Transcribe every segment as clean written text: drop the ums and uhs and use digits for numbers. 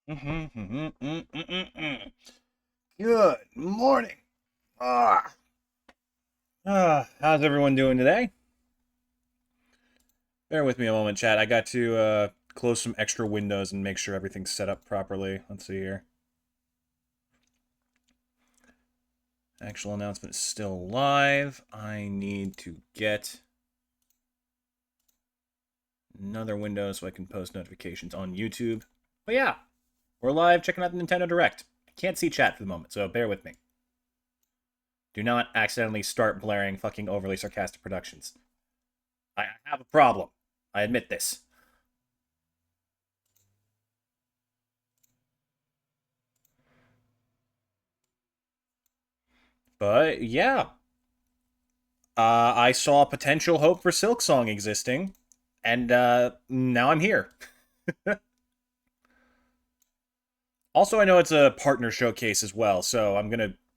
Good morning. Ah, how's everyone doing today? Bear with me a moment, chat. I got to close some extra windows and make sure everything's set up properly. Let's see here. Actual announcement is still live. I need to get another window so I can post notifications on YouTube. But yeah, we're live checking out the Nintendo Direct. I can't see chat for the moment, so bear with me. Do not accidentally start blaring fucking overly sarcastic productions. I have a problem. I admit this. But yeah, I saw potential hope for Silksong existing, and now I'm here. Also, I know it's a partner showcase as well, so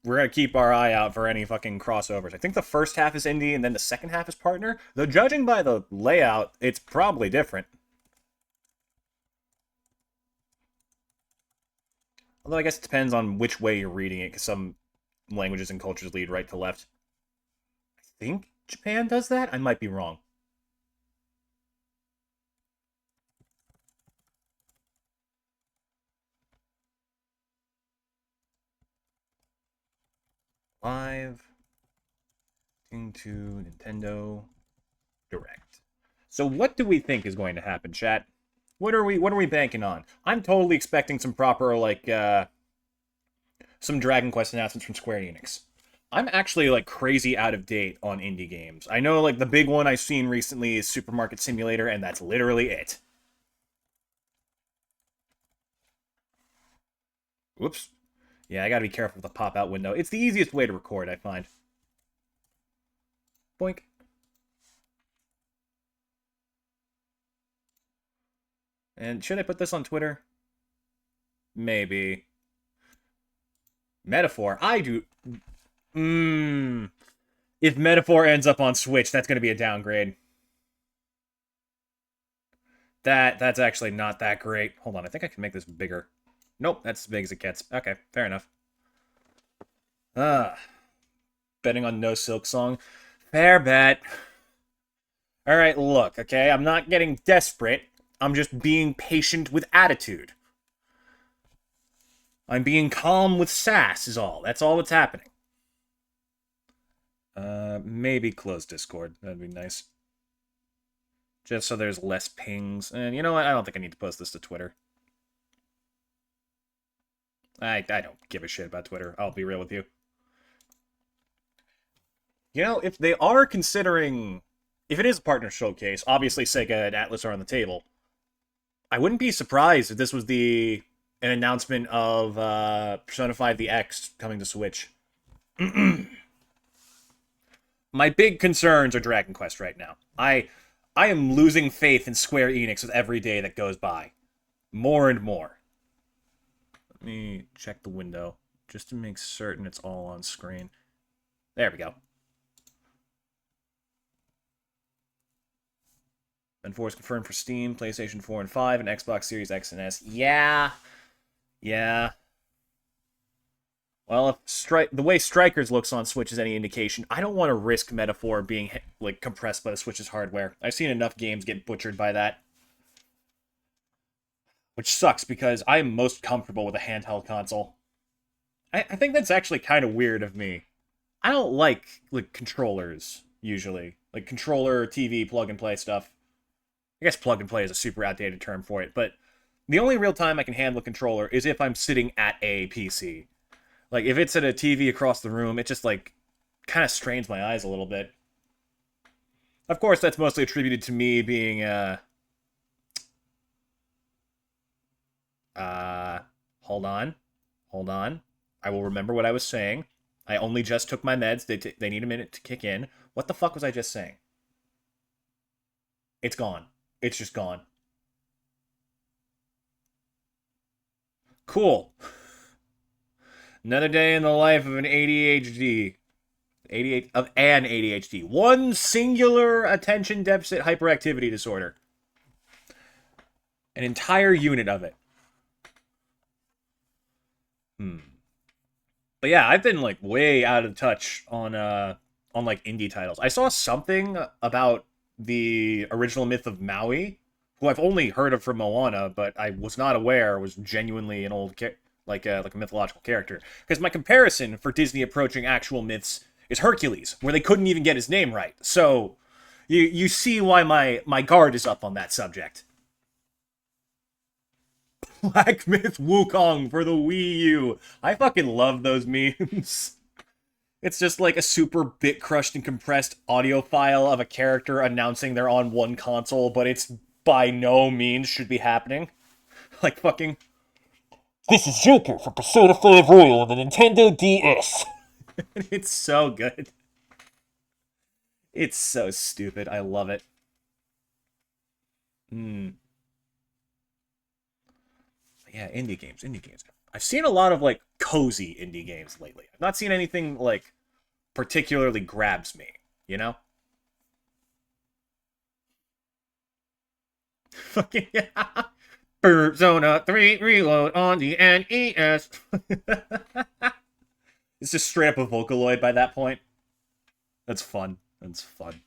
we're gonna keep our eye out for any fucking crossovers. I think the first half is indie, and then the second half is partner. Though judging by the layout, it's probably different. Although I guess it depends on which way you're reading it, because some languages and cultures lead right to left. I think Japan does that. I might be wrong. Live into Nintendo Direct. So what do we think is going to happen, chat? What are we banking on? I'm totally expecting some proper some Dragon Quest announcements from Square Enix. I'm actually like crazy out of date on indie games. I know like the big one I've seen recently is Supermarket Simulator, and that's literally it. Whoops. Yeah, I gotta be careful with the pop-out window. It's the easiest way to record, I find. Boink. And should I put this on Twitter? Maybe. Metaphor. I do. Mmm. If Metaphor ends up on Switch, that's going to be a downgrade. That's actually not that great. Hold on, I think I can make this bigger. Nope, that's as big as it gets. Okay, fair enough. Ah, betting on no Silksong. Fair bet. All right, look, okay, I'm not getting desperate. I'm just being patient with attitude. I'm being calm with sass, is all. That's all that's happening. Maybe close Discord. That'd be nice. Just so there's less pings. And you know what? I don't think I need to post this to Twitter. I don't give a shit about Twitter. I'll be real with you. You know, if they are considering, if it is a partner showcase, obviously Sega and Atlas are on the table. I wouldn't be surprised if this was the an announcement of Persona 5 the X coming to Switch. My big concerns are Dragon Quest right now. I am losing faith in Square Enix with every day that goes by. More and more. Let me check the window just to make certain it's all on screen. There we go. And 4 is confirmed for Steam, PlayStation 4 and 5, and Xbox Series X and S. Yeah. Yeah. Well, if the way Strikers looks on Switch is any indication, I don't want to risk Metaphor being like compressed by the Switch's hardware. I've seen enough games get butchered by that, which sucks because I am most comfortable with a handheld console. I think that's actually kind of weird of me. I don't like controllers usually, like controller, TV, plug and play stuff. I guess plug and play is a super outdated term for it, but the only real time I can handle a controller is if I'm sitting at a PC. Like if it's at a TV across the room, it just like kind of strains my eyes a little bit. Of course, that's mostly attributed to me being uh hold on. Hold on. I will remember what I was saying. I only just took my meds. They need a minute to kick in. What the fuck was I just saying? It's gone. It's just gone. Cool. Another day in the life of an ADHD. 88 of an ADHD. One singular attention deficit hyperactivity disorder. An entire unit of it. But yeah, I've been like way out of touch on like indie titles. I saw something about the original myth of Maui, who I've only heard of from Moana, but I was not aware was genuinely an old like a mythological character. Because my comparison for Disney approaching actual myths is Hercules, where they couldn't even get his name right. So you see why my guard is up on that subject. Black Myth Wukong for the Wii U. I fucking love those memes. It's just like a super bit crushed and compressed audio file of a character announcing they're on one console, but it's by no means should be happening. Like fucking. This is Joker from Persona 5 Royal on the Nintendo DS. It's so good. It's so stupid. I love it. Hmm. Yeah, indie games, indie games. I've seen a lot of like cozy indie games lately. I've not seen anything like particularly grabs me, you know? Fucking yeah. Persona 3 Reload on the NES. It's just straight up a Vocaloid by that point. That's fun. That's fun.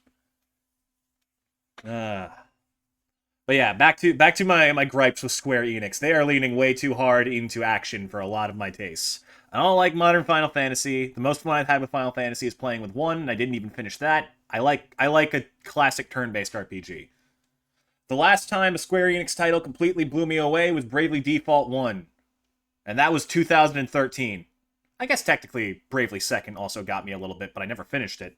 Ah. But yeah, back to my gripes with Square Enix. They are leaning way too hard into action for a lot of my tastes. I don't like modern Final Fantasy. The most fun I've had with Final Fantasy is playing with 1, and I didn't even finish that. I like a classic turn-based RPG. The last time a Square Enix title completely blew me away was Bravely Default 1. And that was 2013. I guess technically Bravely Second also got me a little bit, but I never finished it.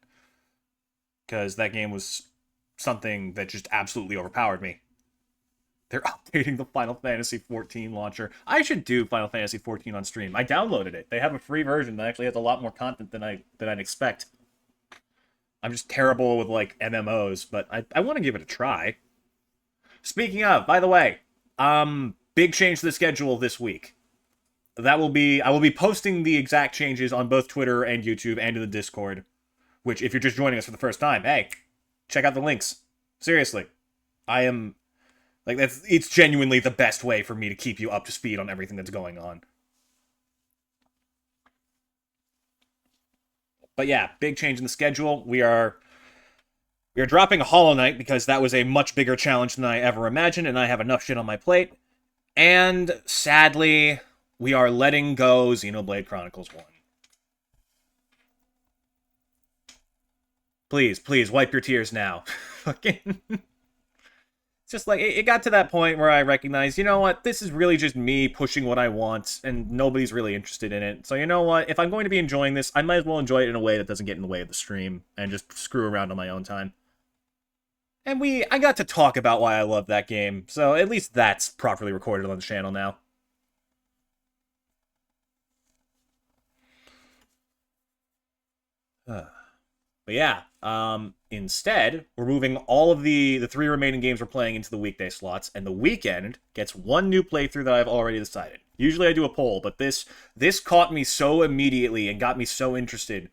Because that game was something that just absolutely overpowered me. They're updating the Final Fantasy XIV launcher. I should do Final Fantasy XIV on stream. I downloaded it. They have a free version that actually has a lot more content than I'd expect. I'm just terrible with like MMOs, but I want to give it a try. Speaking of, by the way, big change to the schedule this week. I will be posting the exact changes on both Twitter and YouTube and in the Discord. Which, if you're just joining us for the first time, hey, check out the links. Seriously, I am like it's genuinely the best way for me to keep you up to speed on everything that's going on. But yeah, big change in the schedule. We are dropping a Hollow Knight because that was a much bigger challenge than I ever imagined, and I have enough shit on my plate. And sadly, we are letting go Xenoblade Chronicles 1. Please, please, wipe your tears now. Fucking. It's just like, it got to that point where I recognized, you know what, this is really just me pushing what I want, and nobody's really interested in it. So you know what, if I'm going to be enjoying this, I might as well enjoy it in a way that doesn't get in the way of the stream, and just screw around on my own time. And I got to talk about why I love that game, so at least that's properly recorded on the channel now. But yeah, instead, we're moving all of the 3 remaining games we're playing into the weekday slots, and the weekend gets 1 new playthrough that I've already decided. Usually I do a poll, but this caught me so immediately and got me so interested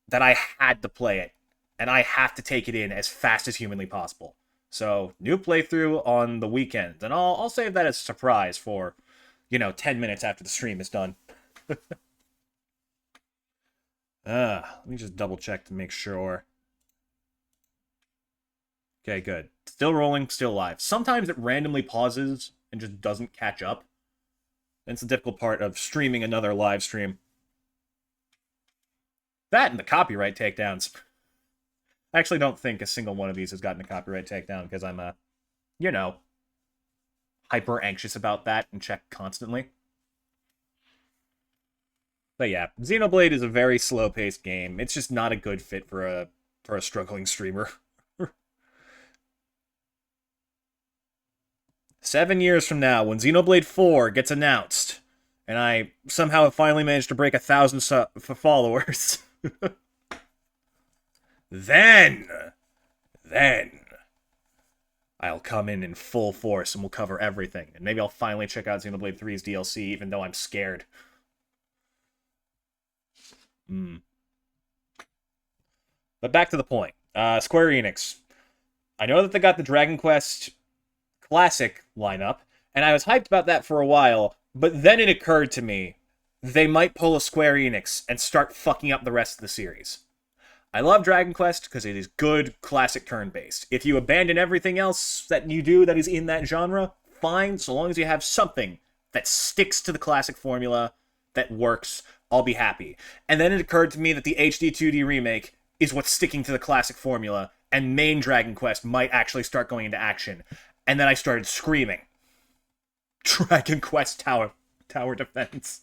that I had to play it, and I have to take it in as fast as humanly possible. So, new playthrough on the weekend, and I'll save that as a surprise for, 10 minutes after the stream is done. Let me just double check to make sure. Okay, good. Still rolling, still live. Sometimes it randomly pauses and just doesn't catch up. That's the difficult part of streaming another live stream. That and the copyright takedowns. I actually don't think a single one of these has gotten a copyright takedown because I'm, hyper anxious about that and check constantly. But yeah, Xenoblade is a very slow-paced game. It's just not a good fit for a struggling streamer. 7 years from now, when Xenoblade 4 gets announced, and I somehow have finally managed to break 1,000 followers, then I'll come in full force and we'll cover everything. And maybe I'll finally check out Xenoblade 3's DLC, even though I'm scared. But back to the point. Square Enix. I know that they got the Dragon Quest Classic lineup, and I was hyped about that for a while, but then it occurred to me they might pull a Square Enix and start fucking up the rest of the series. I love Dragon Quest because it is good, classic turn-based. If you abandon everything else that you do that is in that genre, fine, so long as you have something that sticks to the classic formula that works, I'll be happy. And then it occurred to me that the HD 2D remake is what's sticking to the classic formula, and main Dragon Quest might actually start going into action. And then I started screaming. Dragon Quest Tower Defense.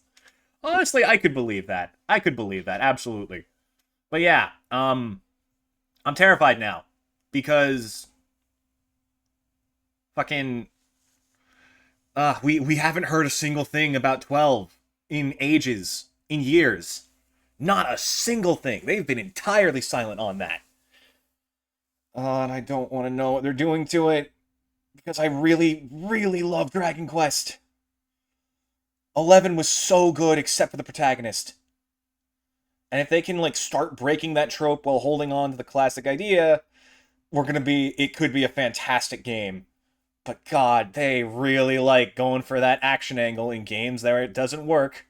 Honestly, I could believe that. Absolutely. But yeah, I'm terrified now. Because fucking we haven't heard a single thing about 12 in ages, in years. Not a single thing. They've been entirely silent on that. And I don't want to know what they're doing to it. Because I really, really love Dragon Quest. 11 was so good except for the protagonist. And if they can, like, start breaking that trope while holding on to the classic idea, it could be a fantastic game. But god, they really like going for that action angle in games there it doesn't work.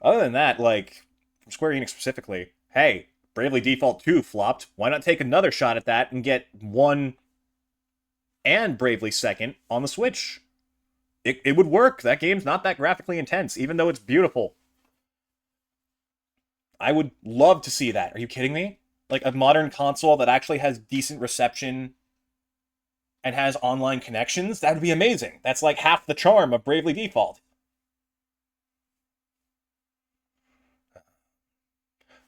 Other than that, like, from Square Enix specifically, hey, Bravely Default 2 flopped. Why not take another shot at that and get 1 and Bravely Second on the Switch? It would work. That game's not that graphically intense, even though it's beautiful. I would love to see that. Are you kidding me? Like, a modern console that actually has decent reception and has online connections? That would be amazing. That's like half the charm of Bravely Default.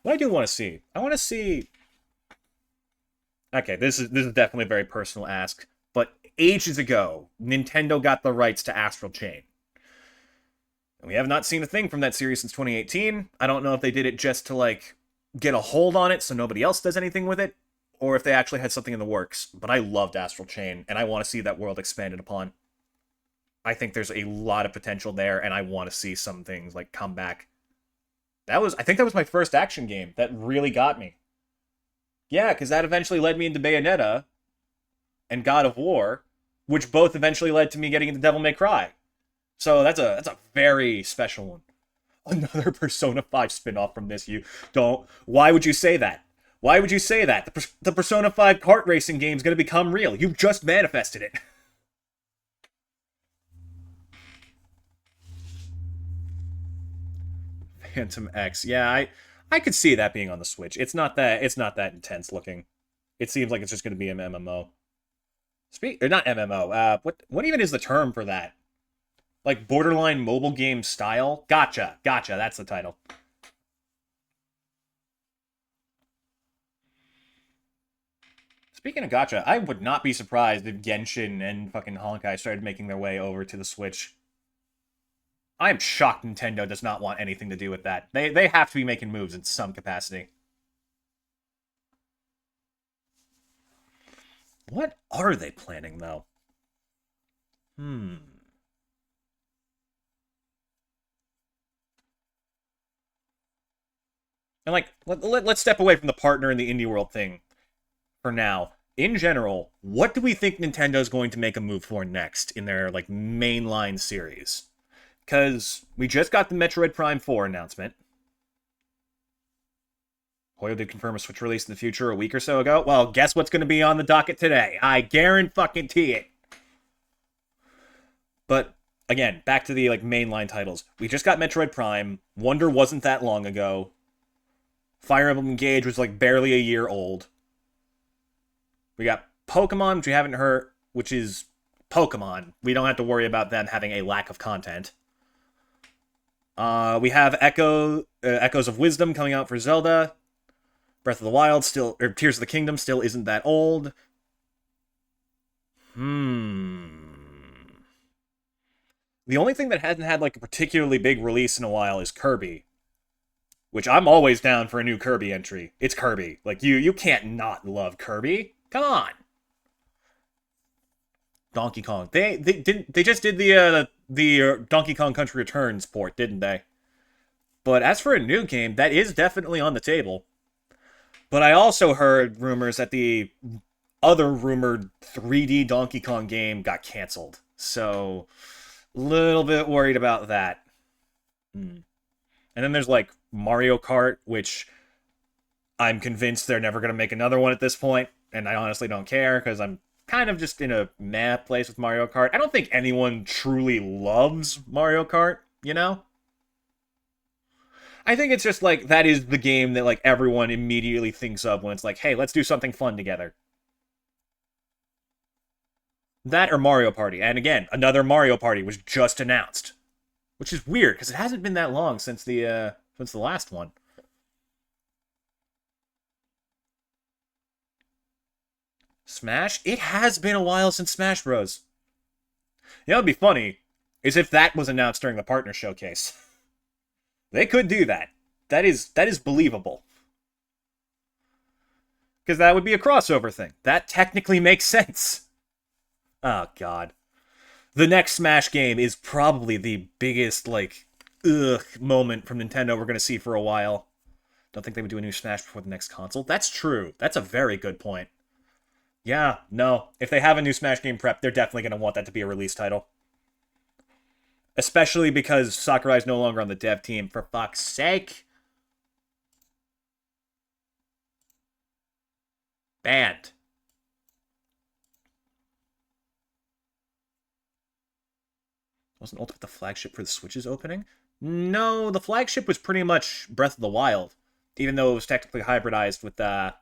What I do want to see, I want to see. Okay, this is definitely a very personal ask, but ages ago, Nintendo got the rights to Astral Chain. And we have not seen a thing from that series since 2018. I don't know if they did it just to, like, get a hold on it so nobody else does anything with it, or if they actually had something in the works. But I loved Astral Chain, and I want to see that world expanded upon. I think there's a lot of potential there, and I want to see some things, like, come back. I think that was my first action game that really got me. Yeah, because that eventually led me into Bayonetta and God of War, which both eventually led to me getting into Devil May Cry. So that's a very special one. Another Persona 5 spin-off from this. You don't. Why would you say that? Why would you say that? The Persona 5 kart racing game is going to become real. You just manifested it. Phantom X. Yeah, I could see that being on the Switch. It's not that intense looking. It seems like it's just going to be an MMO. Or not MMO. What even is the term for that? Like borderline mobile game style? Gotcha. That's the title. Speaking of gotcha, I would not be surprised if Genshin and fucking Honkai started making their way over to the Switch. I'm shocked Nintendo does not want anything to do with that. They have to be making moves in some capacity. What are they planning, though? And, like, let's step away from the partner in the indie world thing for now. In general, what do we think Nintendo's going to make a move for next in their, like, mainline series? Because we just got the Metroid Prime 4 announcement. Hoyo did confirm a Switch release in the future a week or so ago. Well, guess what's going to be on the docket today? I guarantee it. But, again, back to the, like, mainline titles. We just got Metroid Prime. Wonder wasn't that long ago. Fire Emblem Engage was, like, barely a year old. We got Pokemon, which we haven't heard, which is Pokemon. We don't have to worry about them having a lack of content. We have Echoes of Wisdom coming out for Zelda. Breath of the Wild or Tears of the Kingdom still isn't that old. The only thing that hasn't had, like, a particularly big release in a while is Kirby. Which I'm always down for a new Kirby entry. It's Kirby. Like, you can't not love Kirby. Come on. Donkey Kong. They just did the Donkey Kong Country Returns port, didn't they? But as for a new game, that is definitely on the table. But I also heard rumors that the other rumored 3D Donkey Kong game got canceled. So, little bit worried about that. Hmm. And then there's like Mario Kart, which I'm convinced they're never going to make another one at this point, and I honestly don't care because I'm kind of just in a meh place with Mario Kart. I don't think anyone truly loves Mario Kart, you know? I think it's just like that is the game that like everyone immediately thinks of when it's like, "Hey, let's do something fun together." That or Mario Party. And again, another Mario Party was just announced, which is weird because it hasn't been that long since the last one. Smash? It has been a while since Smash Bros. You know, it'd be funny is if that was announced during the partner showcase. They could do that. That is believable. Because that would be a crossover thing. That technically makes sense. Oh god. The next Smash game is probably the biggest, like, ugh moment from Nintendo we're gonna see for a while. Don't think they would do a new Smash before the next console. That's true. That's a very good point. Yeah, no. If they have a new Smash game prep, they're definitely gonna want that to be a release title. Especially because Sakurai's no longer on the dev team, for fuck's sake. Banned. Wasn't Ultimate the flagship for the Switch's opening? No, the flagship was pretty much Breath of the Wild, even though it was technically hybridized with the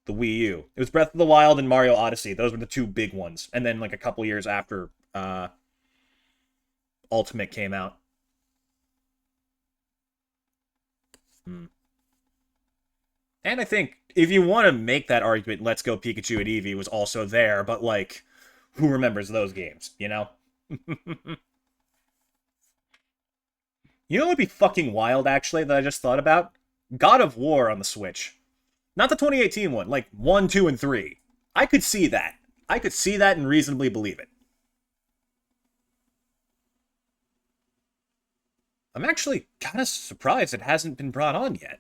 Wii U. It was Breath of the Wild and Mario Odyssey. Those were the two big ones. And then like a couple years after Ultimate came out. Hmm. And I think if you want to make that argument, Let's Go Pikachu and Eevee was also there, but like, who remembers those games, you know? You know what would be fucking wild, actually, that I just thought about? God of War on the Switch. Not the 2018 one, like 1, 2, and 3. I could see that. I could see that and reasonably believe it. I'm actually kind of surprised it hasn't been brought on yet.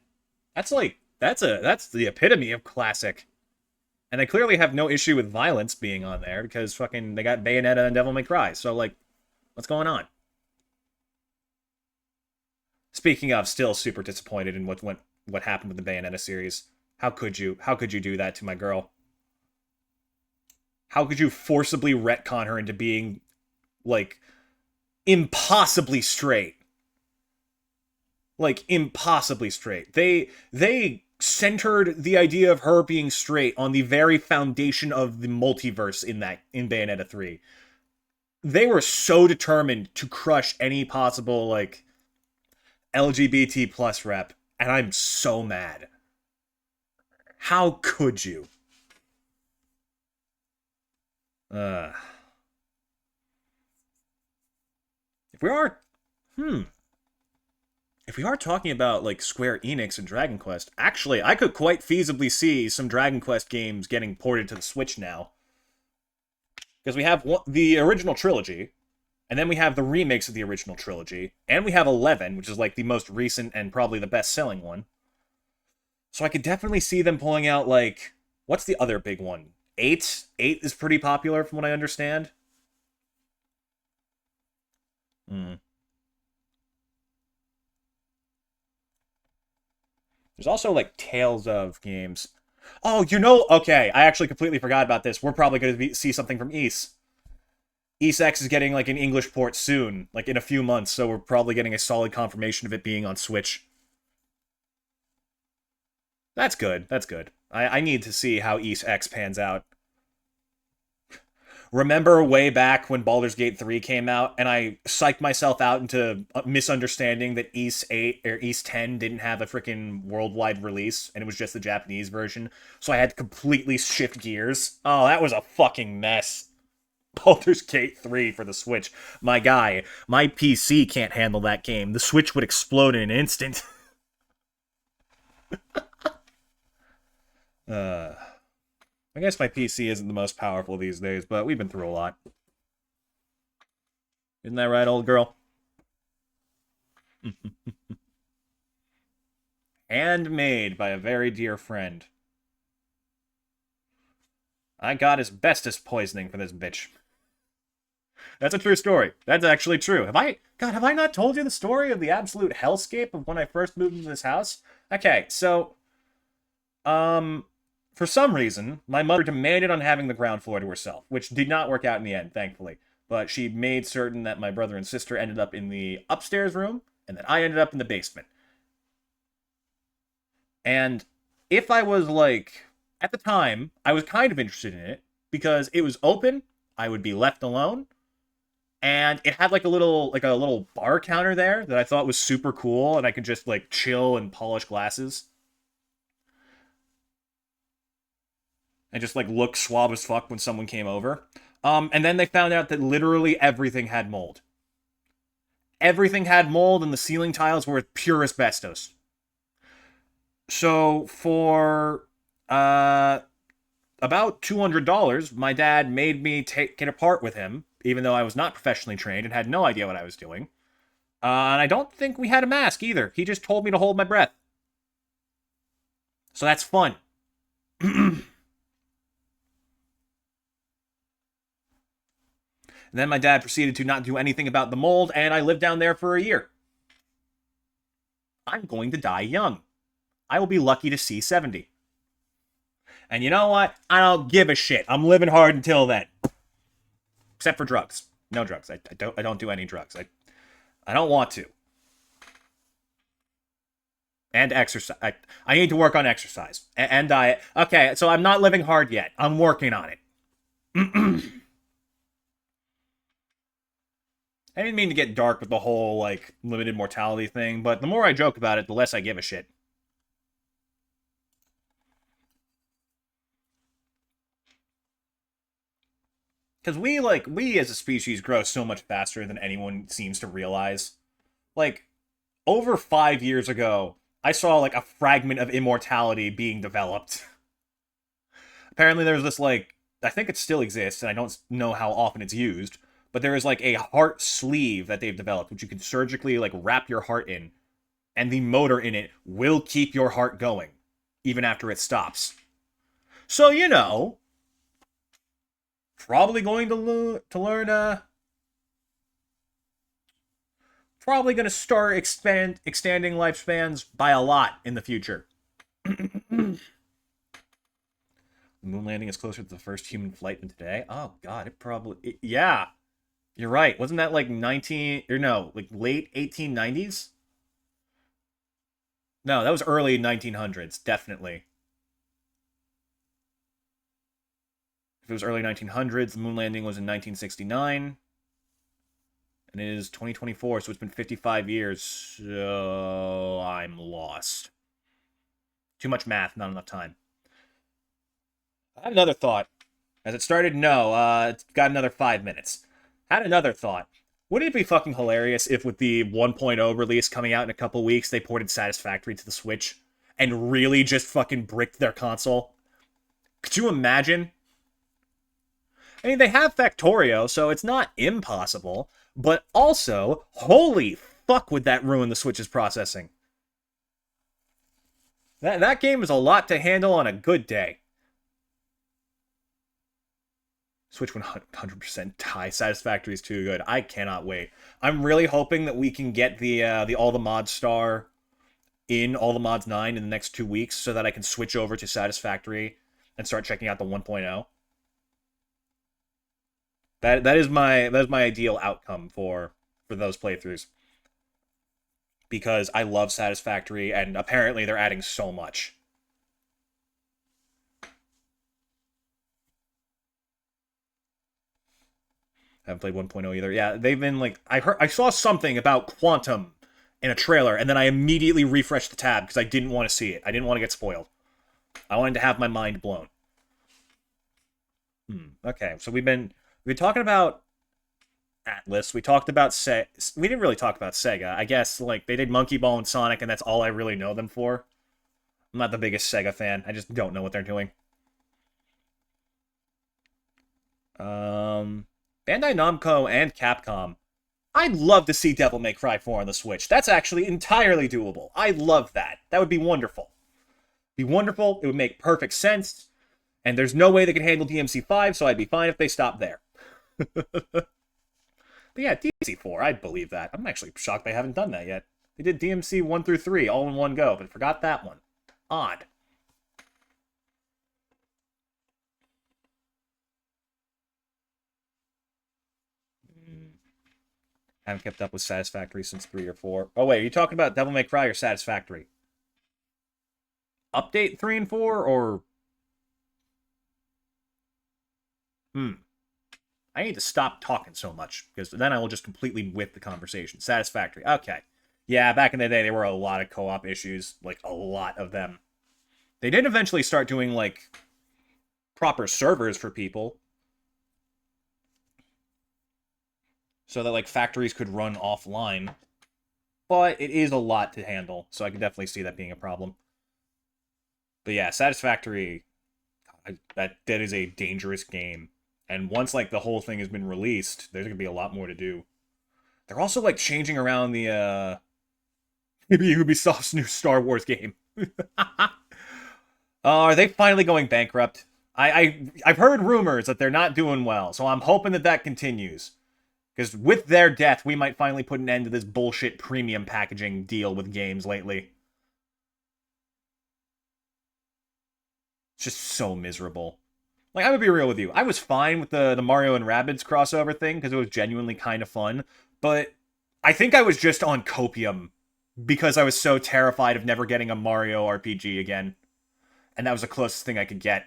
That's the epitome of classic. And they clearly have no issue with violence being on there because fucking they got Bayonetta and Devil May Cry. So like, what's going on? Speaking of, still super disappointed in what happened with the Bayonetta series. How could you? How could you do that to my girl? How could you forcibly retcon her into being like impossibly straight? Like impossibly straight. They centered the idea of her being straight on the very foundation of the multiverse in Bayonetta 3. They were so determined to crush any possible like LGBT plus rep, and I'm so mad. How could you? Uh, if we are, hmm, if we are talking about like Square Enix and Dragon Quest, actually, I could quite feasibly see some Dragon Quest games getting ported to the Switch now because we have the original trilogy, and then we have the remakes of the original trilogy, and we have 11, which is like the most recent and probably the best-selling one. So I could definitely see them pulling out like what's the other big one? 8. 8 is pretty popular from what I understand. Hmm. There's also like Tales of games. Oh, okay, I actually completely forgot about this. We're probably going to see something from Ys. Ys X is getting like an English port soon, like in a few months, so we're probably getting a solid confirmation of it being on Switch. That's good. That's good. I need to see how Ys X pans out. Remember way back when Baldur's Gate 3 came out, and I psyched myself out into misunderstanding that Ys 8 or Ys 10 didn't have a freaking worldwide release, and it was just the Japanese version, so I had to completely shift gears. Oh, that was a fucking mess. Baldur's Gate 3 for the Switch. My guy, my PC can't handle that game. The Switch would explode in an instant. uh, I guess my PC isn't the most powerful these days, but we've been through a lot. Isn't that right, old girl? Handmade by a very dear friend. I got asbestos poisoning for this bitch. That's a true story. That's actually true. Have I not told you the story of the absolute hellscape of when I first moved into this house? Okay, so, for some reason, my mother demanded on having the ground floor to herself, which did not work out in the end, thankfully. But she made certain that my brother and sister ended up in the upstairs room, and that I ended up in the basement. And if I was like, at the time, I was kind of interested in it, because it was open, I would be left alone, and it had like a little bar counter there that I thought was super cool, and I could just like chill and polish glasses and just like look suave as fuck when someone came over. And then they found out that literally everything had mold. Everything had mold, and the ceiling tiles were pure asbestos. So for about $200, my dad made me take it apart with him, even though I was not professionally trained and had no idea what I was doing. And I don't think we had a mask either. He just told me to hold my breath. So that's fun. And then my dad proceeded to not do anything about the mold, and I lived down there for a year. I'm going to die young. I will be lucky to see 70. And you know what? I don't give a shit. I'm living hard until then. Except for drugs. No drugs. I don't do any drugs. I don't want to. And exercise. I need to work on exercise. And diet. Okay, so I'm not living hard yet. I'm working on it. I didn't mean to get dark with the whole, like, limited mortality thing, but the more I joke about it, the less I give a shit. Because we as a species grow so much faster than anyone seems to realize. Like, over 5 years ago, I saw, like, a fragment of immortality being developed. Apparently there's this, like, I think it still exists, and I don't know how often it's used, but there is, like, a heart sleeve that they've developed, which you can surgically, like, wrap your heart in, and the motor in it will keep your heart going, even after it stops. So, you know, probably going to learn, probably going to start extending lifespans by a lot in the future. The moon landing is closer to the first human flight than today. Oh, God, yeah. You're right. Wasn't that like like late 1890s? No, that was early 1900s, definitely. If it was early 1900s, the moon landing was in 1969. And it is 2024, so it's been 55 years. So I'm lost. Too much math, not enough time. I had another thought. As it started, it's got another 5 minutes. Had another thought. Wouldn't it be fucking hilarious if with the 1.0 release coming out in a couple weeks, they ported Satisfactory to the Switch and really just fucking bricked their console? Could you imagine? I mean, they have Factorio, so it's not impossible, but also, holy fuck would that ruin the Switch's processing. That game is a lot to handle on a good day. Switch 100% die. Satisfactory is too good. I cannot wait. I'm really hoping that we can get the All the Mods star in All the Mods 9 in the next 2 weeks so that I can switch over to Satisfactory and start checking out the 1.0. That is my ideal outcome for those playthroughs. Because I love Satisfactory, and apparently they're adding so much. Haven't played 1.0 either. Yeah, they've been like, I saw something about Quantum in a trailer, and then I immediately refreshed the tab because I didn't want to see it. I didn't want to get spoiled. I wanted to have my mind blown. Okay, so we've been talking about Atlas. We talked about we didn't really talk about Sega. I guess like they did Monkey Ball and Sonic, and that's all I really know them for. I'm not the biggest Sega fan. I just don't know what they're doing. Bandai Namco and Capcom. I'd love to see Devil May Cry 4 on the Switch. That's actually entirely doable. I love that. That would be wonderful. Be wonderful. It would make perfect sense. And there's no way they can handle DMC5, so I'd be fine if they stopped there. But yeah, DMC4, I'd believe that. I'm actually shocked they haven't done that yet. They did DMC 1 through 3 all in one go, but forgot that one. Odd. Haven't kept up with Satisfactory since 3 or 4. Oh, wait, are you talking about Devil May Cry or Satisfactory? Update 3 and 4, or... I need to stop talking so much, because then I will just completely whip the conversation. Satisfactory. Okay. Yeah, back in the day, there were a lot of co-op issues. Like, a lot of them. They did eventually start doing, like, proper servers for people. So that, like, factories could run offline. But it is a lot to handle, so I can definitely see that being a problem. But yeah, Satisfactory, that is a dangerous game. And once, like, the whole thing has been released, there's going to be a lot more to do. They're also, like, changing around the, maybe Ubisoft's new Star Wars game. Are they finally going bankrupt? I've heard rumors that they're not doing well, so I'm hoping that that continues. Because with their death, we might finally put an end to this bullshit premium packaging deal with games lately. It's just so miserable. Like, I'm gonna be real with you. I was fine with the Mario and Rabbids crossover thing, because it was genuinely kind of fun. But I think I was just on copium, because I was so terrified of never getting a Mario RPG again. And that was the closest thing I could get.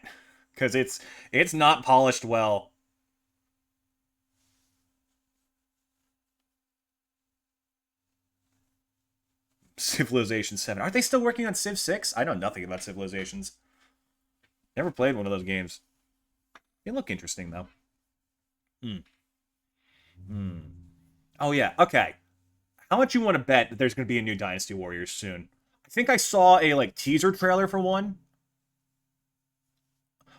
Because it's not polished well. Civilization 7. Aren't they still working on Civ 6? I know nothing about Civilizations. Never played one of those games. They look interesting, though. Oh, yeah. Okay. How much you want to bet that there's going to be a new Dynasty Warriors soon? I think I saw a, like, teaser trailer for one.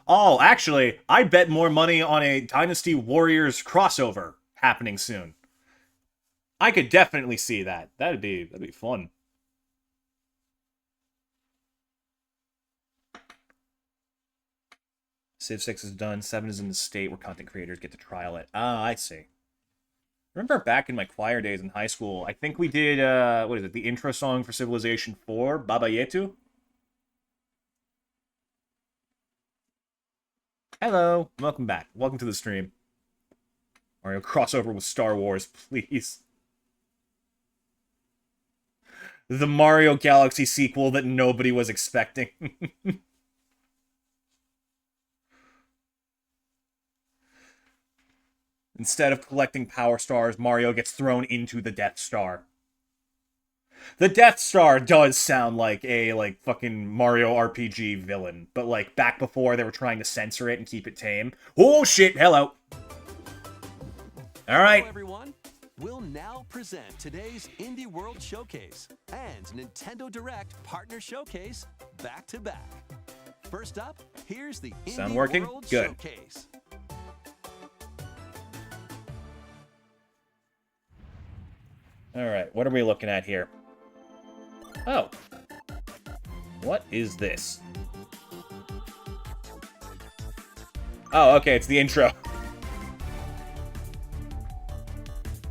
Oh, actually, I bet more money on a Dynasty Warriors crossover happening soon. I could definitely see that. That'd be fun. Civ 6 is done. 7 is in the state where content creators get to trial it. Ah, I see. Remember back in my choir days in high school, I think we did, what is it, the intro song for Civilization 4, Baba Yetu? Hello, welcome back. Welcome to the stream. Mario crossover with Star Wars, please. The Mario Galaxy sequel that nobody was expecting. Instead of collecting Power Stars, Mario gets thrown into the Death Star. The Death Star does sound like a, like, fucking Mario RPG villain, but, like, back before they were trying to censor it and keep it tame. Oh, shit, hello. Alright. Hello, everyone. We'll now present today's Indie World Showcase and Nintendo Direct Partner Showcase back to back. First up, here's the Sound Indie working? World Good. Showcase. Alright, what are we looking at here? Oh. What is this? Oh, okay, it's the intro.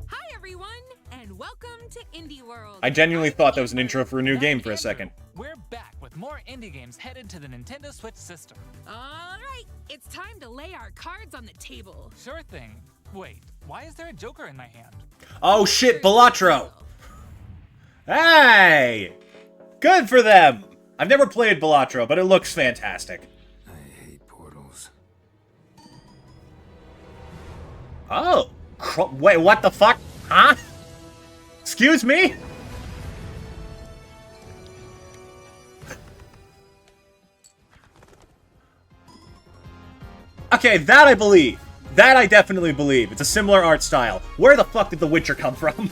Hi everyone, and welcome to Indie World. I genuinely thought that was an intro for a new game for a second. We're back with more indie games headed to the Nintendo Switch system. Alright, it's time to lay our cards on the table. Sure thing. Wait, why is there a Joker in my hand? Oh shit, Balatro! Hey! Good for them! I've never played Balatro, but it looks fantastic. I hate portals. Oh! Wait, what the fuck? Huh? Excuse me? Okay, that I believe. That I definitely believe. It's a similar art style. Where the fuck did The Witcher come from?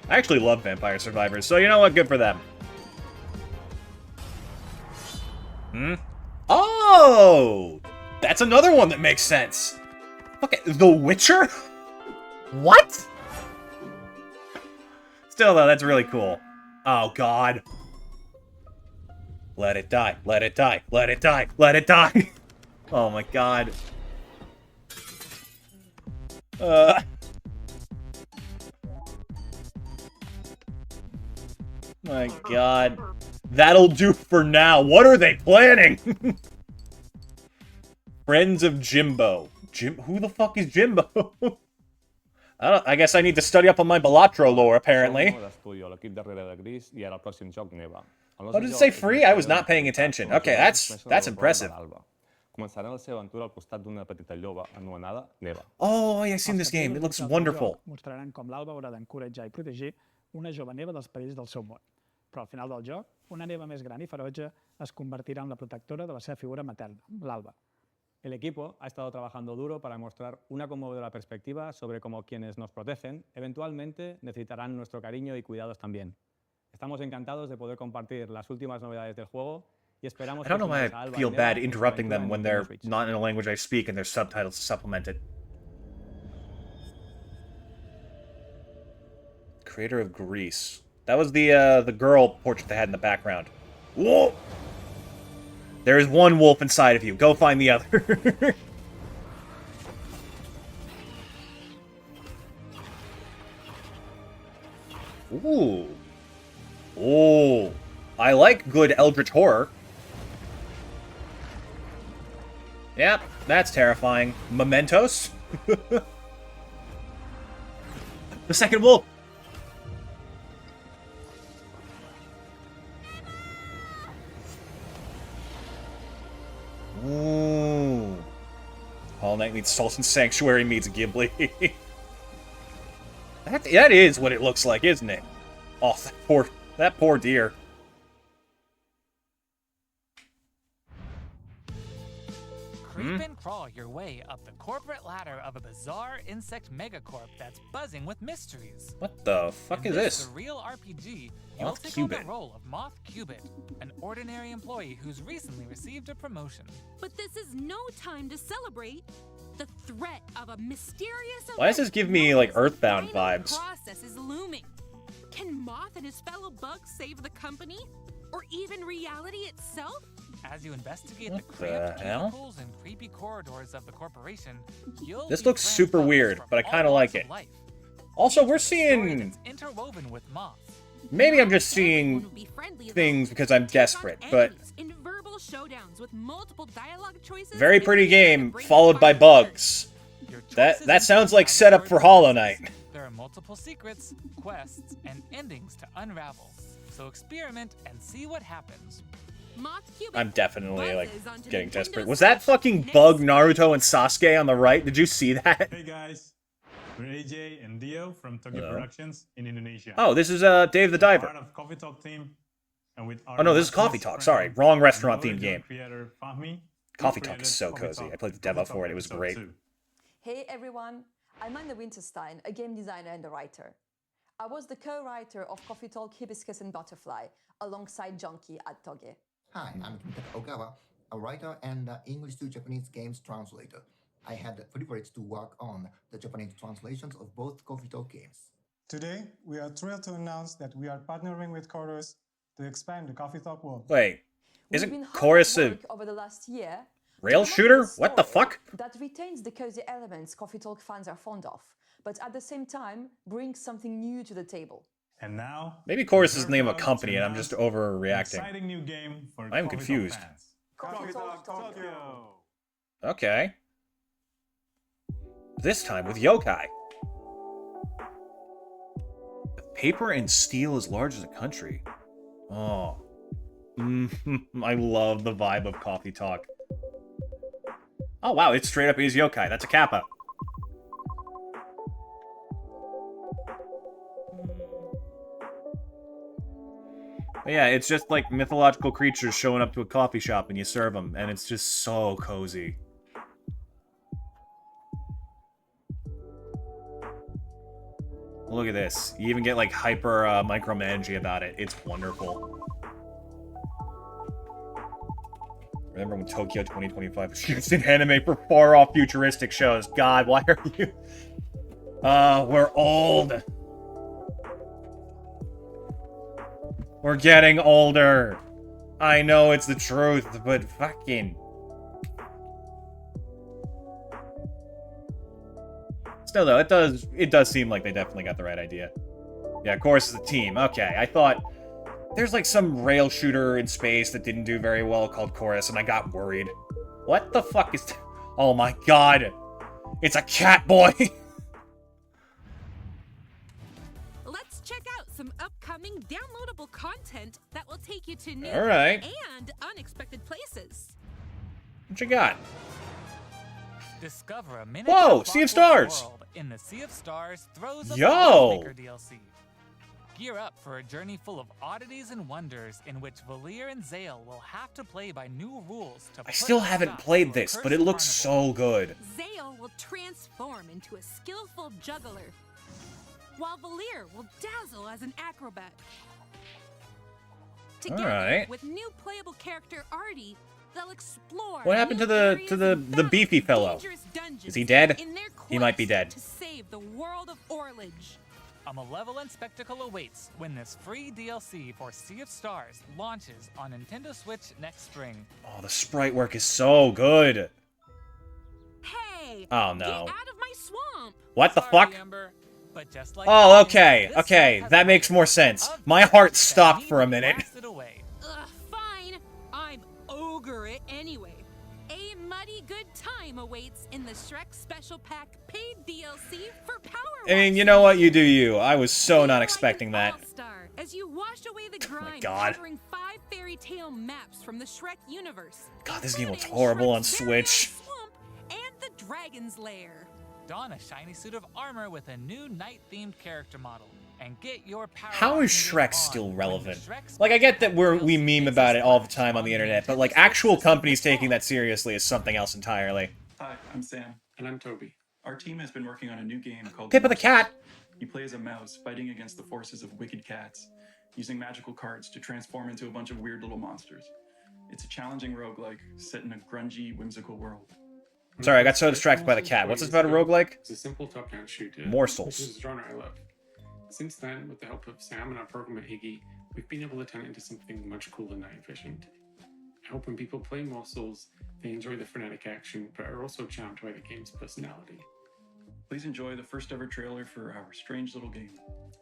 I actually love Vampire Survivors, so you know what? Good for them. Oh! That's another one that makes sense. Okay, The Witcher? What? Still, though, that's really cool. Oh, God. Let it die. Let it die. Let it die. Let it die. Oh my god. My god. That'll do for now. What are they planning? Friends of Jimbo. Who the fuck is Jimbo? I guess I need to study up on my Balatro lore, apparently. How did it say free? I was not paying attention. Okay, that's impressive. Oh, I've seen this game. It looks wonderful. Mostraran com l'Alba haurà d'encoratjar i protegir una jove neva dels perills del seu món. Però al final del joc, una neva més gran i ferotge es convertirà en la protectora de la seva figura materna, l'Alba. El equipo ha estado trabajando duro para mostrar una conmovedora perspectiva sobre cómo quienes nos protegen eventualmente necesitarán nuestro cariño y cuidados también. Estamos encantados de poder compartir las últimas novedades del juego y esperamos I don't know why I feel bad interrupting them when they're not in a language I speak and there's subtitles to supplement it. Creator of Greece. That was the girl portrait they had in the background. Whoa! There is one wolf inside of you. Go find the other. Ooh. Oh. I like good eldritch horror. Yep, that's terrifying. Mementos? The second wolf. Ooh. Hollow Knight meets Sultan Sanctuary meets Ghibli. that is what it looks like, isn't it? Oh, that poor deer. Creep and crawl your way up the corporate ladder of a bizarre insect megacorp that's buzzing with mysteries. What the fuck is this? In this surreal RPG, you'll Moth take on Cubit. the role of Moth Cubit, an ordinary employee who's recently received a promotion. But this is no time to celebrate. The threat of a mysterious Why does this give me, like, Earthbound vibes? Process is looming. Can Moth and his fellow bugs save the company? Or even reality itself? As you investigate What the cramped the hell? cubicles and creepy corridors of the corporation, you'll This be looks super transposed weird, from but I all kinda walks like of it. life. Also, we're A story seeing... that's interwoven with moths. Maybe I'm just Everyone seeing will be friendly, though. things because I'm Take on desperate, but... enemies in verbal showdowns with multiple dialogue choices. Very and pretty each other game, bring followed by fire. bugs. Your That choices sounds include like how the setup for story Hollow progresses. Knight. There are multiple secrets, quests, and endings to unravel. So experiment and see what happens. Moth Cubit I'm definitely, like, buzzes onto getting Nintendo desperate. Was that Switch fucking next bug week. Naruto and Sasuke on the right? Did you see that? Hey guys, we're AJ and Dio from Tokyo Hello. Productions in Indonesia. Oh, this is Dave the We're Diver. part of Coffee Talk team, and with Oh no, this is Coffee Talk. Sorry, wrong restaurant themed game. Creator Fahmi, Coffee Talk is so cozy. I played the demo for it. It was great. Hey everyone, I'm Anna Winterstein, a game designer and a writer. I was the co-writer of Coffee Talk Hibiscus and Butterfly alongside Junkie at Toge. Hi, I'm Kentaro Ogawa, a writer and English to Japanese games translator. I had the privilege to work on the Japanese translations of both Coffee Talk games. Today, we are thrilled to announce that we are partnering with Chorus to expand the Coffee Talk world. Wait, We've isn't been hard Chorus at a work over the last year to rail come up with a shooter? What the story fuck? That retains the cozy elements Coffee Talk fans are fond of, but at the same time brings something new to the table. And now, Maybe Chorus is we're the name of a proud company to and I'm just announce an overreacting. exciting new game for I'm Coffee Talk confused. fans. Coffee Talk Tokyo. Okay. This time with yokai. Paper and steel as large as a country. Oh. I love the vibe of Coffee Talk. Oh wow, it's straight up is yokai. That's a kappa. But yeah, it's just like mythological creatures showing up to a coffee shop and you serve them, and it's just so cozy. Look at this. You even get like hyper micromanaging about it. It's wonderful. Remember when Tokyo 2025 was used in anime for far-off futuristic shows? God, why are you... we're old. We're getting older. I know it's the truth, but fucking... Still though, it does seem like they definitely got the right idea. Yeah, of course it's a team. Okay, I thought there's like some rail shooter in space that didn't do very well called Chorus, and I got worried. What the fuck is... Oh my god! It's a cat boy! Let's check out some upcoming downloadable content that will take you to new Alright. and unexpected places. What you got? Discover a Whoa, Sea of Stars! world in the Sea of Stars Throes of Yo! Maker DLC. Gear up for a journey full of oddities and wonders in which Valir and Zale will have to play by new rules to I still put a haven't stop played to a this, but cursed it looks carnival. so good. Zale will transform into a skillful juggler, while Valir will dazzle as an acrobat. Together, Alright. with new playable character Artie, they'll explore What happened new to areas the and beefy battle fellow? dangerous dungeons Is he dead? in their He might be quest dead. to save the world of Orlage. A malevolent spectacle awaits when this free DLC for Sea of Stars launches on Nintendo Switch next spring. Oh, the sprite work is so good. Hey! Oh, Get no. out of my swamp! What the Sorry, fuck? Amber, but just like Oh, mine, okay, this okay, one has that makes a more sense. of My heart that stopped need for a to minute. blast it away. Ugh, fine. I'm ogre it anyway. A muddy good time awaits in the Shrek Special Pack paid DLC for Power I mean, you know what? You do you. I was so not expecting that. All-star as you wash away the grime, God. covering 5 fairy tale maps from the Shrek universe. God, this game looks including horrible on Shrek's very own Switch. Swamp and the Dragon's Lair. Don a shiny suit of armor with a new night-themed character model, and get your power. How is up Shrek on still when the relevant? Shrek Like, I get that we DLC meme makes about a it all the splash time on the on internet, but Nintendo like Switch actual this companies fall. taking that seriously is something else entirely. Hi, I'm Sam. And I'm Toby. Our team has been working on a new game called Pippa the Cat. You play as a mouse fighting against the forces of wicked cats, using magical cards to transform into a bunch of weird little monsters. It's a challenging roguelike set in a grungy, whimsical world. Sorry, I got so distracted by the cat. What's this about a roguelike? It's a simple top-down shooter. Morsels. Which is a genre I love. Since then, with the help of Sam and our programmer Iggy, we've been able to turn it into something much cooler and night efficient. I hope when people play Morsels, they enjoy the frenetic action, but are also charmed by the game's personality. Please enjoy the first ever trailer for our strange little game.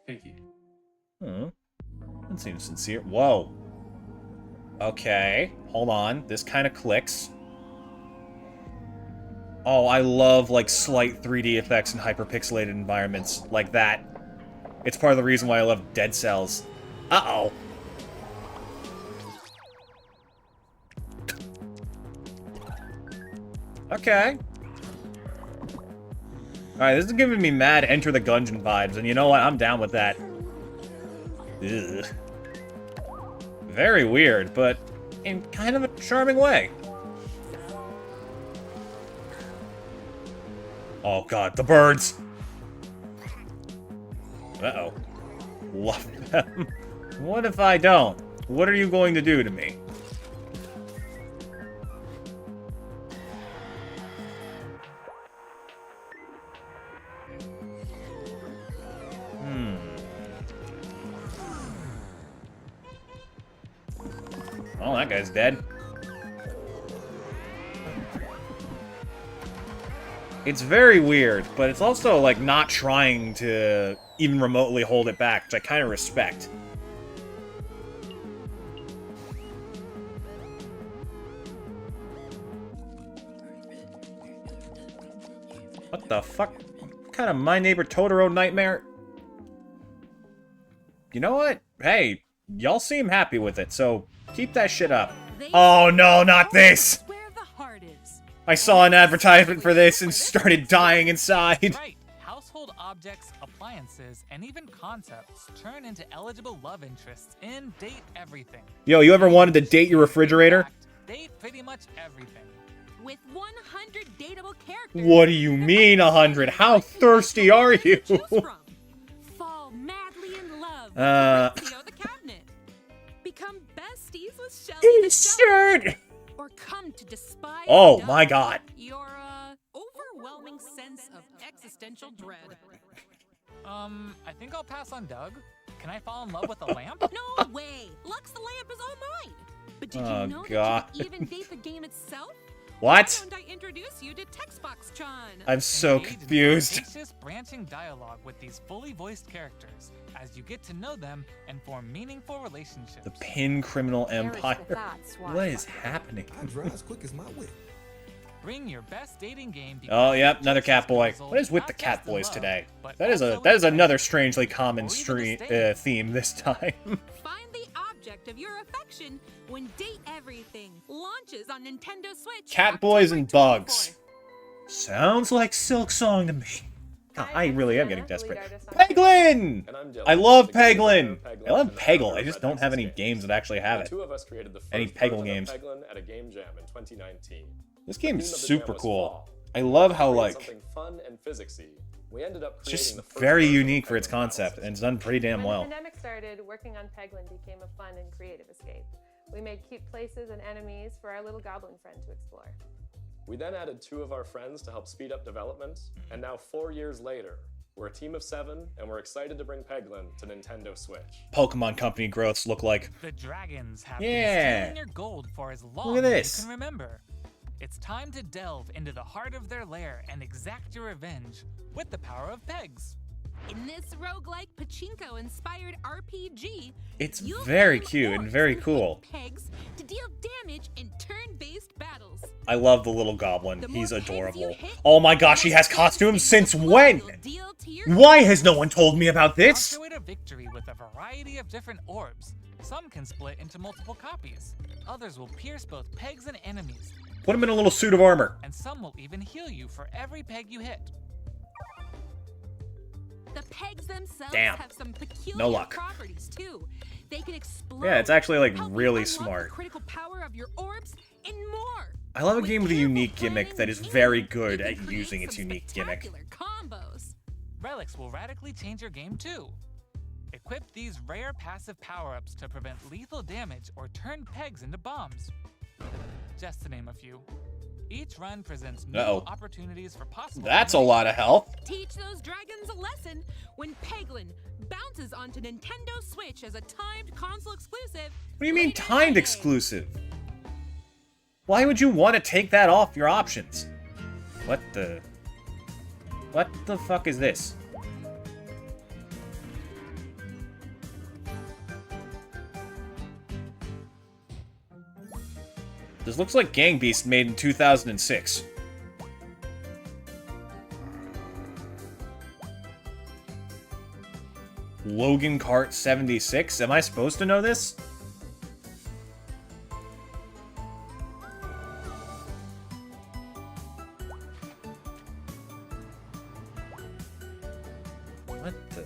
Thank you. That seems sincere. Whoa. Okay, hold on. This kind of clicks. Oh, I love, like, slight 3D effects in hyperpixelated environments like that. It's part of the reason why I love Dead Cells. Uh-oh. Okay. Alright, this is giving me mad Enter the Gungeon vibes, and you know what? I'm down with that. Ugh. Very weird, but in kind of a charming way. Oh god, the birds! Uh-oh. Love them. What if I don't? What are you going to do to me? Oh, that guy's dead. It's very weird, but it's also, like, not trying to even remotely hold it back, which I kind of respect. What the fuck? What kind of My Neighbor Totoro nightmare? You know what? Hey, y'all seem happy with it, so keep that shit up. Oh no, not this! Where the heart is. I saw an advertisement for this and started dying inside. Right. Household objects, appliances, and even concepts turn into eligible love interests in Date Everything. Yo, you ever wanted to date your refrigerator? Date pretty much everything. With 100 dateable characters. What do you mean 100? How thirsty are you? Fall madly in love with Theo the Cabinet. Become besties with Shelly the Shelly. Or come to despise Oh Doug, my god. your overwhelming sense of existential dread. I think I'll pass on Doug. Can I fall in love with a lamp? No way! Lux the lamp is all mine! But Did you Oh, know God. that you can even date the game itself? What? Why don't I introduce you to Textbox-chan? I'm so Engage in confused. vivacious branching dialogue with these fully voiced characters as you get to know them and form meaningful relationships. The Pin Criminal Empire. That's why. What is happening? I drive as quick as my whip. Bring your best dating game. Oh, because yep, it another just cat boy. puzzles What is with not the just cat in boys love, today? but That is also another in strangely common or even disdain. theme this time. Find the object of your affection when Date Everything launches on Nintendo Switch. Cat boys October and bugs. 24th. Sounds like Silk Song to me. God, I really am getting desperate. Peglin! Peglin! And I'm Dylan. I love The creator Peglin. of Peglin I love and the Peggle. founder I of just Red don't have Nexus any games that actually have The it. two of us created the first Any version Peggle of games. Peglin at a game jam in 2019. This The game's theme of the super jam was cool. fall. I love how, To create like, something fun and physicsy, we ended up it's creating just the first very version of unique for its Peglin concept, Battles. and it's done pretty damn When well. the pandemic started, working on Peglin became a fun and creative escape. We made cute places and enemies for our little goblin friend to explore. We then added 2 of our friends to help speed up development, and now 4 years later, we're a team of 7, and we're excited to bring Peglin to Nintendo Switch. Pokemon Company growths look like. The dragons have Yeah. been stealing your gold for as long at as this. you can remember. It's time to delve into the heart of their lair and exact your revenge with the power of pegs. In this roguelike pachinko-inspired RPG, It's you'll very find cute and orbs very hit cool. pegs to deal damage in turn-based battles. I love the little goblin. The more He's pegs you adorable. hit, Oh my gosh, the he more has pegs costumes in the since flow when? you'll deal to your Why has no one told me about this? Launch your way to victory with a variety of different orbs. Some can split into multiple copies. Others will pierce both pegs and enemies. Put him in a little suit of armor. And some will even heal you for every peg you hit. The pegs themselves Damn. have some peculiar No luck. properties too. They can explode. Yeah, it's actually like help you really unlock the smart. critical power of your orbs and more. I love a With game with a careful unique gimmick planning that is and very aiming, good you at can create using its some unique gimmick. spectacular combos. Relics will radically change your game too. Equip these rare passive power-ups to prevent lethal damage or turn pegs into bombs. Just to name a few. Each run presents new Uh-oh. opportunities for possible. That's a lot of health. Teach those dragons a lesson when Peglin bounces onto Nintendo Switch as a timed console exclusive. What do you mean later timed today. exclusive? Why would you want to take that off your options? What the fuck is this? This looks like Gang Beast made in 2006. Logan Cart 76? Am I supposed to know this? What the?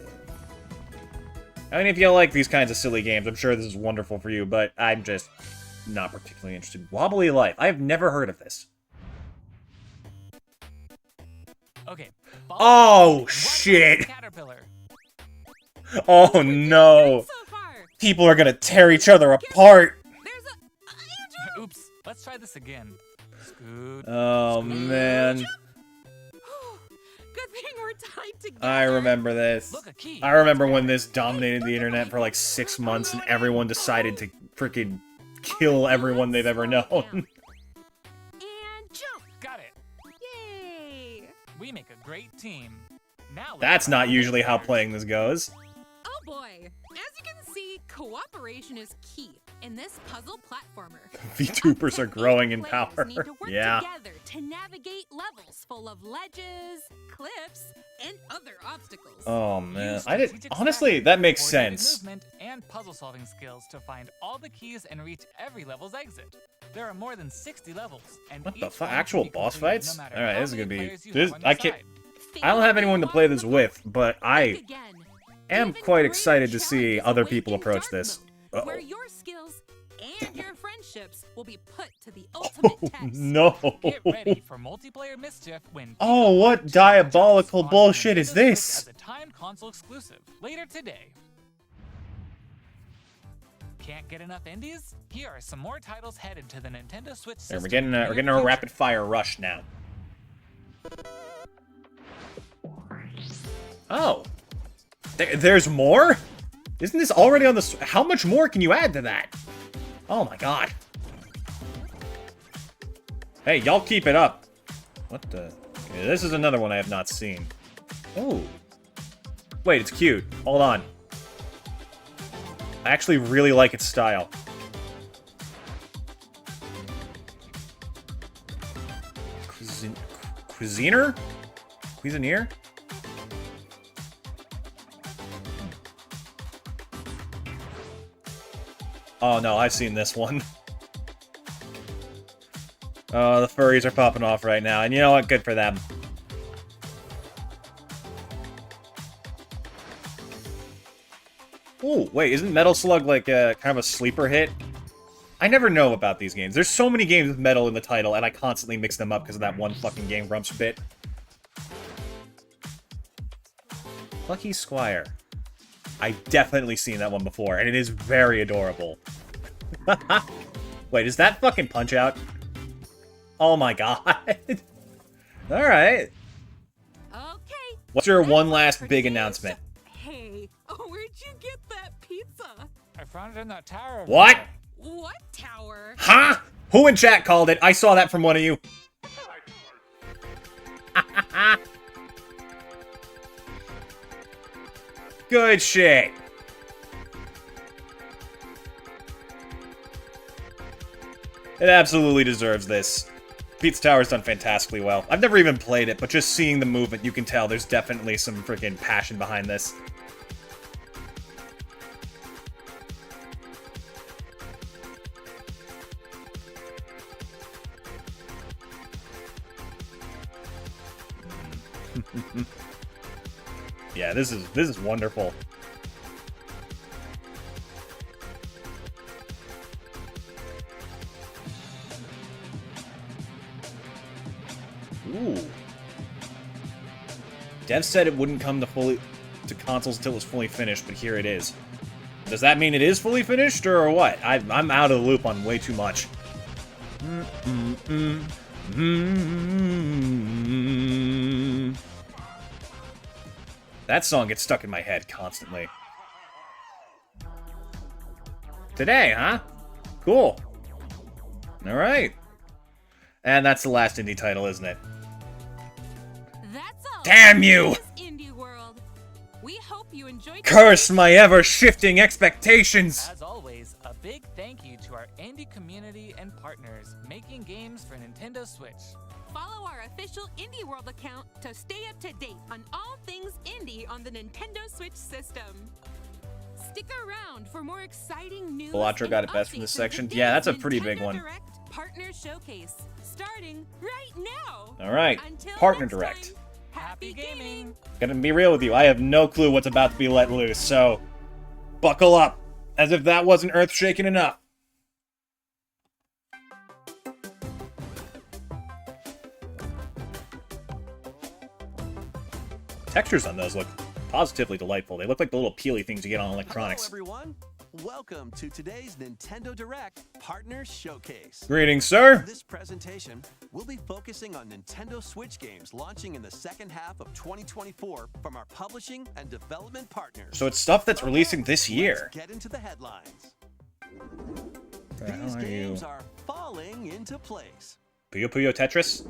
I mean, if you like these kinds of silly games, I'm sure this is wonderful for you, but I'm just not particularly interested. Wobbly Life. I have never heard of this. Okay. Oh, shit. Caterpillar. Oh, no. So far. People are gonna tear each other apart. There's a Oops. Let's try this again. Scoot. Oh, man. Good thing we're tied together. I remember this. Look, a key. I remember when this dominated the internet for like 6 months and everyone decided to freaking kill everyone they've ever known. And jump. Got it. Yay. We make a great team. Now let's That's try not the usually how players. playing this goes. Oh boy. As you can see, cooperation is key in this puzzle platformer. VTubers are growing in Players power. need to work Yeah. together to navigate levels full of ledges, cliffs, and other obstacles. Oh man, Use I did strategic honestly strategy, that makes coordinated sense. Movement and puzzle-solving skills to find all the keys and reach every level's exit. There are more than 60 levels, and What the each fuck? one can Actual be boss completed fights? no matter All right, how this is many gonna be. players you This have on I your can't. side. I don't have anyone to play this with, but I Think again. am Even quite greater excited to see challenges other await people in approach dark this. mode, where Uh-oh. your skills and your friendships will be put to the ultimate test. No. Get ready for multiplayer mischief when Oh, what diabolical bullshit is this? As a timed console exclusive later today. Can't get enough indies? Here are some more titles headed to the Nintendo Switch There, system. we're getting in a the future. rapid fire rush now. Oh, there's more? Isn't this already on the? How much more can you add to that? Oh my god. Hey, y'all keep it up. What the? Okay, this is another one I have not seen. Oh. Wait, it's cute. Hold on. I actually really like its style. Cuisiner? Cuisinier? Oh no, I've seen this one. Oh, the furries are popping off right now, and you know what? Good for them. Ooh, wait, isn't Metal Slug like a kind of a sleeper hit? I never know about these games. There's so many games with metal in the title, and I constantly mix them up because of that one fucking Game Grumps bit. Lucky Squire. I've definitely seen that one before, and it is very adorable. Wait, is that fucking Punch-Out? Oh my god. Alright. Okay. What's your one last big announcement? Hey, where'd you get that pizza? I found it in that tower. What? What tower? Huh? Who in chat called it? I saw that from one of you. Good shit. It absolutely deserves this. Pizza Tower's done fantastically well. I've never even played it, but just seeing the movement, you can tell there's definitely some freaking passion behind this. Yeah, this is wonderful. Ooh. Dev said it wouldn't come to consoles until it was fully finished, but here it is. Does that mean it is fully finished, or what? I'm out of the loop on way too much. That song gets stuck in my head constantly. Today, huh? Cool. Alright. And that's the last indie title, isn't it? That's all. Damn you! Indie World. We hope you enjoyed. Curse my ever-shifting expectations! As always, a big thank you to our indie community and partners making games for Nintendo Switch. Follow our official Indie World account to stay up to date on all things indie on the Nintendo Switch system. Stick around for more exciting news. Belatro got it best from this section. Yeah, that's a pretty big one. Direct Partner Showcase starting right now. All right, Partner Direct. Happy gaming. Gonna be real with you, I have no clue what's about to be let loose, so buckle up, as if that wasn't earth-shaking enough. Textures on those look positively delightful. They look like the little peely things you get on electronics. Hello, everyone. Welcome to today's Nintendo Direct Partner Showcase. Greetings, sir. This presentation, we'll be focusing on Nintendo Switch games launching in the second half of 2024 from our publishing and development partners. So it's stuff that's releasing this year. Let's get into the headlines. The hell These are games you? are falling into place. Puyo Puyo Tetris?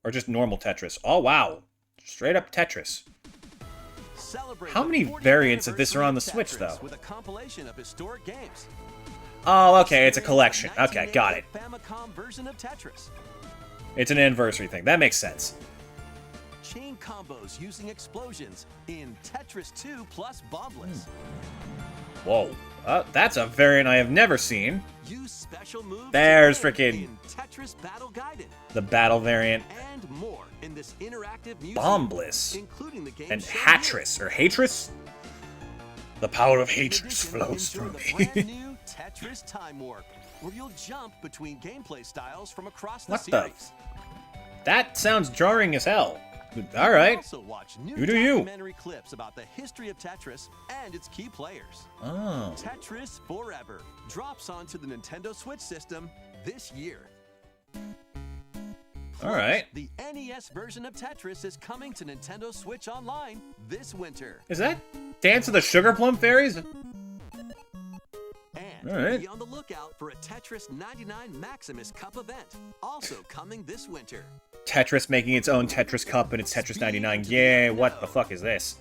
Or just normal Tetris? Oh, wow. Straight up Tetris. Celebrate How many the 40th variants of this are on the anniversary Switch, of though? Tetris with a compilation of historic games. Oh, okay, it's a collection. Okay, got it. Famicom version of Tetris. It's an anniversary thing. That makes sense. Chain combos using explosions in Tetris 2 plus Bombless. Whoa. That's a variant I have never seen. Use special moves There's to win frickin' in Tetris Battle Guided. the battle variant. And more in this interactive music, Bombless. including the game And show Hatris, or Hatris? The power of In Hatris addition, flows enjoy through the me. brand new Tetris Time Warp, where you'll jump between gameplay styles from across the What the? series. That sounds jarring as hell. Alright. Also watch new You do you. documentary clips about the history of Tetris and its key players. Oh. Tetris Forever drops onto the Nintendo Switch system this year. Alright. The NES version of Tetris is coming to Nintendo Switch Online this winter. Is that Dance of the Sugar Plum Fairies? And And All right. be on the lookout for a Tetris 99 Maximus Cup event, also coming this winter. Tetris making its own Tetris Cup and its Tetris 99. Yeah, what the fuck is this?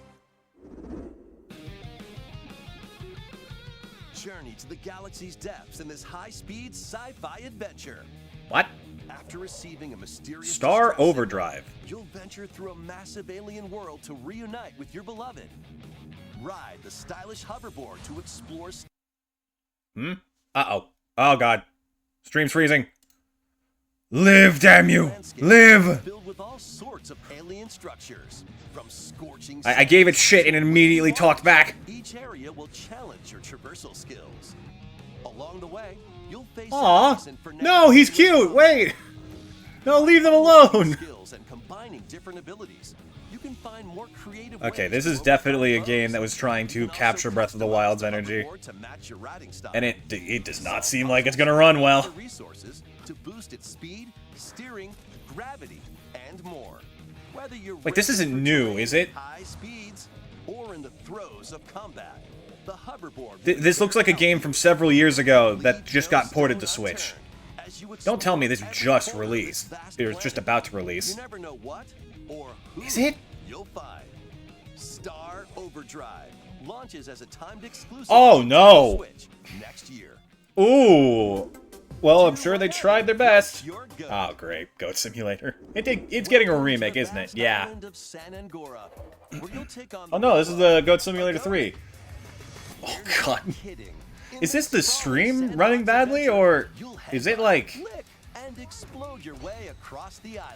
Journey to the galaxy's depths in this high-speed sci-fi adventure. What? After receiving a mysterious Star distress signal, Overdrive. you'll venture through a massive alien world to reunite with your beloved. Ride the stylish hoverboard to explore. Uh-oh. Oh, God. Stream's freezing. Live, damn you! Live! Filled with all sorts of alien structures, from scorching. I gave it shit and it immediately talked back. Each area will challenge your traversal skills. Along the way, you'll face. Aw. No, he's cute! Wait! No, leave them alone! Skills and combining different abilities. You can find more creative Okay, ways this to is definitely a game that was trying to capture Breath of the Wild's energy. to match your riding style. And it does not seem like it's gonna run well. Resources to boost its speed, steering, gravity, and more. Whether you're Wait, this isn't new, is it? high speeds or in the throes of combat, the hoverboard. This looks like a game from several years ago that just got ported to Switch. Don't tell me this just released. It was just about to release. You never know what or who Is it? you'll find. Star Overdrive launches as a timed exclusive. Oh, no. Switch next year. Ooh. Well, I'm sure they tried their best. Oh, great. Goat Simulator. It's getting a remake, isn't it? Yeah. Oh, no, this is the Goat Simulator 3. Oh, God. Is this the stream running badly, or is it like...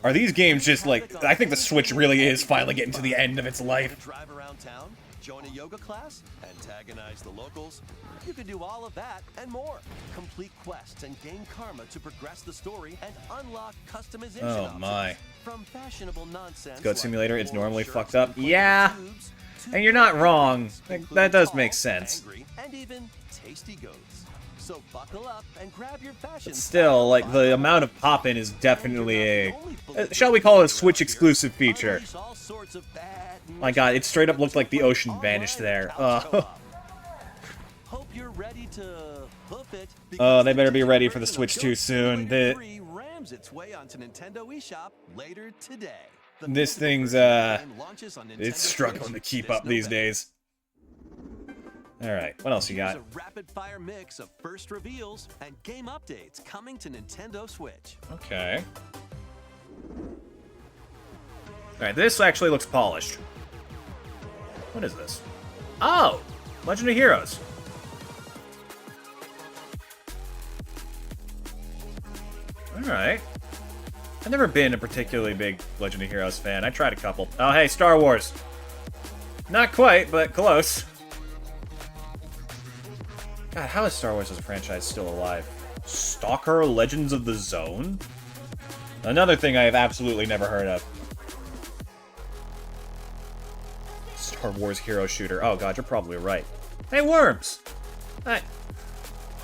Are these games just like... I think the Switch really is finally getting to the end of its life. Drive around town, join a yoga class, antagonize the locals. You can do all of that and more. Complete quests and gain karma to progress the story and unlock customization Oh, options. my. From fashionable nonsense Goat like Simulator, it's floral normally shirts fucked up. and Yeah. tubes, And you're not wrong. That does make sense. angry, and even tasty goats. So buckle up and grab your fashion. But still, like, the amount of pop-in is definitely a... shall we call it a Switch exclusive feature? all sorts of bad. My god, it straight up looked like the ocean vanished there. Hope you're ready to hoof it. Oh, they better be ready for the Switch 2 soon. Rams its way onto Nintendo eShop later today. This thing's, it's struggling to keep up these days. Alright, what else you got? A rapid-fire mix of first reveals and game updates coming to Nintendo Switch. Okay. Alright, this actually looks polished. What is this? Oh! Legend of Heroes. Alright. I've never been a particularly big Legend of Heroes fan. I tried a couple. Oh, hey, Star Wars. Not quite, but close. God, how is Star Wars as a franchise still alive? Stalker Legends of the Zone? Another thing I have absolutely never heard of. Star Wars hero shooter. Oh god, you're probably right. Hey, Worms! That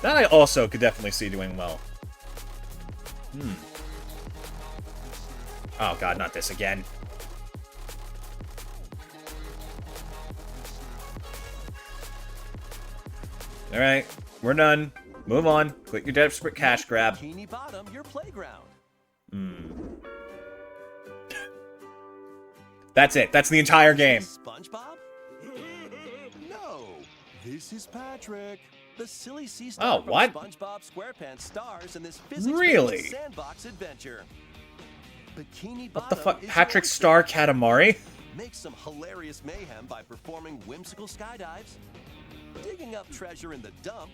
I also could definitely see doing well. Oh god, not this again. Alright, we're done. Move on. Quit your desperate cash grab. Bikini Bottom, your playground. That's it. That's the entire game. SpongeBob? No, this is Patrick. The silly sea Oh, star from what? SpongeBob SquarePants stars in this physics-based Really? sandbox adventure. Bikini What the Bottom fuck? is Patrick your Star Katamari? Make some hilarious mayhem by performing whimsical skydives, digging up treasure in the dump,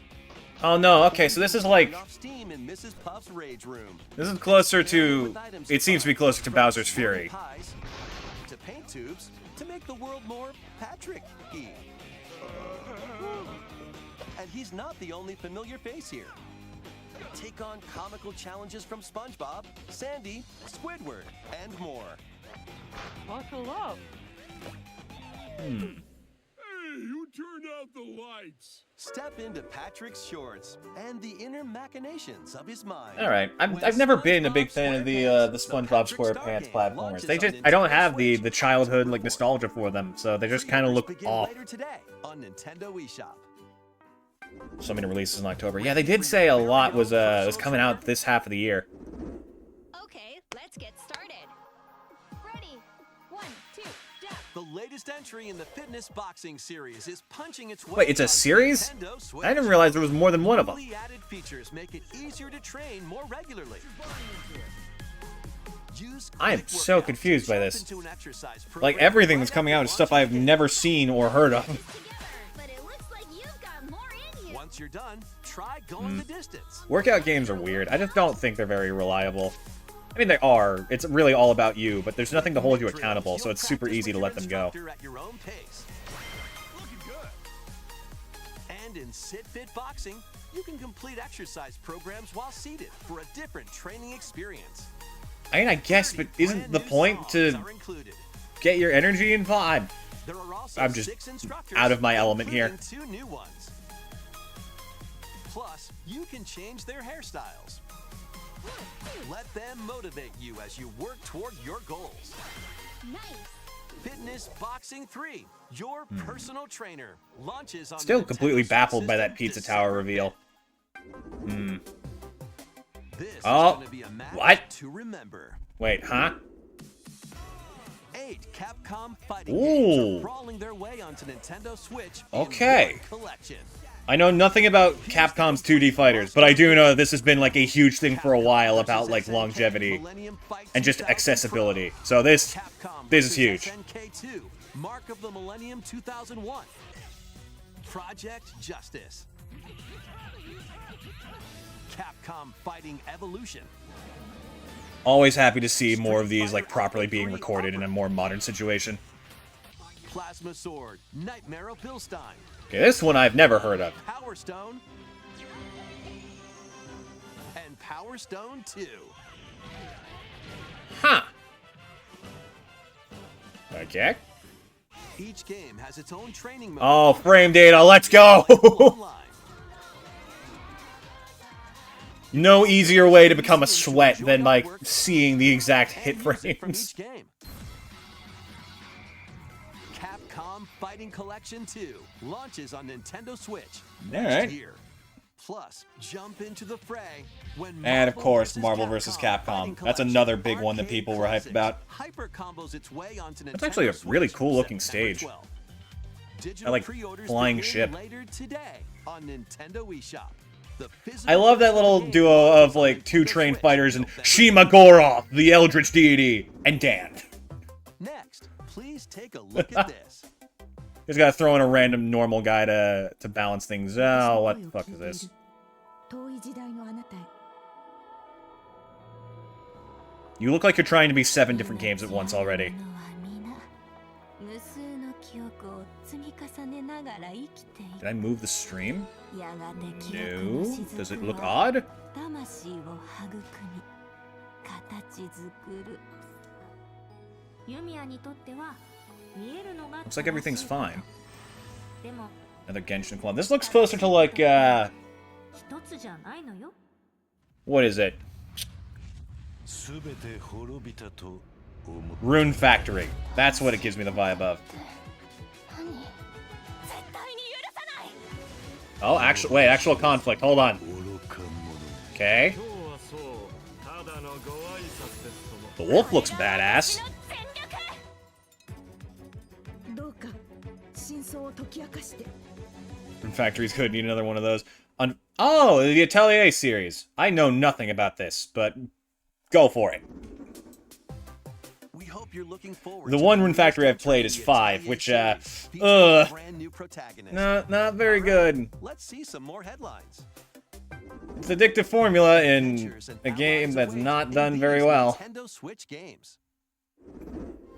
Oh no, okay, so this is like... off steam in Mrs. Puff's rage room. This is closer to... It seems to be closer to Bowser's Fury. Pies, to paint tubes to make the world more Patrick-y. And he's not the only familiar face here. Take on comical challenges from SpongeBob, Sandy, Squidward, and more. Buckle up. Hey, who turned out the lights? Step into Patrick's shorts and the inner machinations of his mind. Alright, I've never been a big fan of the SpongeBob SquarePants platformers. They just... I don't have the childhood, like, nostalgia for them, so they just kind of look off. Later today on Nintendo eShop. So many releases in October. Yeah, they did say a lot was coming out this half of the year. Okay, let's get started. Ready? 1, 2, jump. The latest entry in the fitness boxing series is punching its way. Wait, it's a series? I didn't realize there was more than one of them. Newly added features make it easier to train more regularly. I am so confused by this. Like, everything that's coming out is stuff I've never seen or heard of. Once you're done, try going the distance. Workout games are weird. I just don't think they're very reliable. I mean, they are. It's really all about you, but there's nothing to hold you accountable, so it's super easy to let them go. At your own pace. And in Sit Fit Boxing, you can complete exercise programs while seated for a different training experience. I mean, I guess, but isn't the point to get your energy involved? I'm just out of my element here. 2 new ones. Plus, you can change their hairstyles. Let them motivate you as you work toward your goals. Nice. Fitness Boxing 3, your personal trainer, launches on Still the completely Nintendo baffled Switch by system that Pizza December Tower reveal. 5th. This is Oh, gonna be a match what? to remember. Wait, huh? 8 Capcom fighting Ooh. games are crawling their way onto Nintendo Switch Okay. in one collection. I know nothing about Capcom's 2D fighters, but I do know this has been like a huge thing for a while about like longevity and just accessibility. So this is huge. SNK2, Mark of the Millennium 2001. Project Justice. Capcom Fighting Evolution. Always happy to see more of these like properly being recorded in a more modern situation. Plasma Sword, Nightmare of Bilstein. Okay, this one I've never heard of. Power Stone. And Power Stone 2. Huh. Okay. Each game has its own training mode. Oh, frame data, let's go! No easier way to become a sweat than, like, seeing the exact hit frames. Capcom Fighting Collection 2 launches on Nintendo Switch All next right. year. Plus, jump into the fray when And, of Marvel course, vs. Marvel vs. Capcom. Fighting That's Collection another big one that Arcade people were hyped Classics about. Hyper combos its way onto That's actually a Nintendo really Switch cool-looking September stage. 12th. I Digital like pre-orders flying begin ship. later today on Nintendo eShop. The I love that little duo of, like, 2 trained fighters and Shima Goroth, the Eldritch deity, and Dan. Next, please take a look at this. Just gotta throw in a random normal guy to balance things. Oh, what the fuck is this? You look like you're trying to be 7 different games at once already. Did I move the stream? No. Does it look odd? Looks like everything's fine. Another Genshin clone. This looks closer to like, what is it? Rune Factory. That's what it gives me the vibe of. Oh, actual conflict. Hold on. Okay. The wolf looks badass. Rune Factory's good. Need another one of those. Oh, the Atelier series. I know nothing about this, but go for it. We hope you're looking forward The to one the Rune Factory I've played is 5, which, not very good. Let's see some more headlines. It's addictive formula in a game that's not done very well. Nintendo Switch games.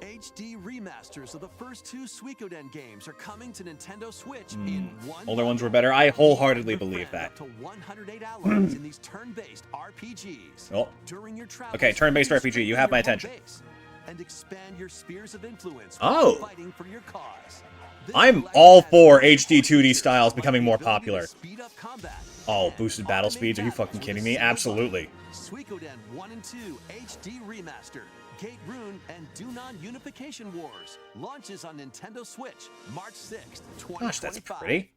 HD remasters of the first 2 Suikoden games are coming to Nintendo Switch in one Older ones were better. I wholeheartedly believe that. up to 108 allies in these turn-based RPGs. Oh. During your travels, Okay, turn-based please RPG. You strengthen have my your home attention. base and expand your spheres of influence Oh. while fighting for your cause. This I'm collection all adds for features HD 2D like styles becoming more the ability to popular. speed up combat Oh, boosted battle speeds? Are you fucking kidding me? Absolutely. Suikoden 1 and 2 HD Remaster, Gate Rune, and Dunon Unification Wars launches on Nintendo Switch March 6th, 2025. Gosh, that's pretty.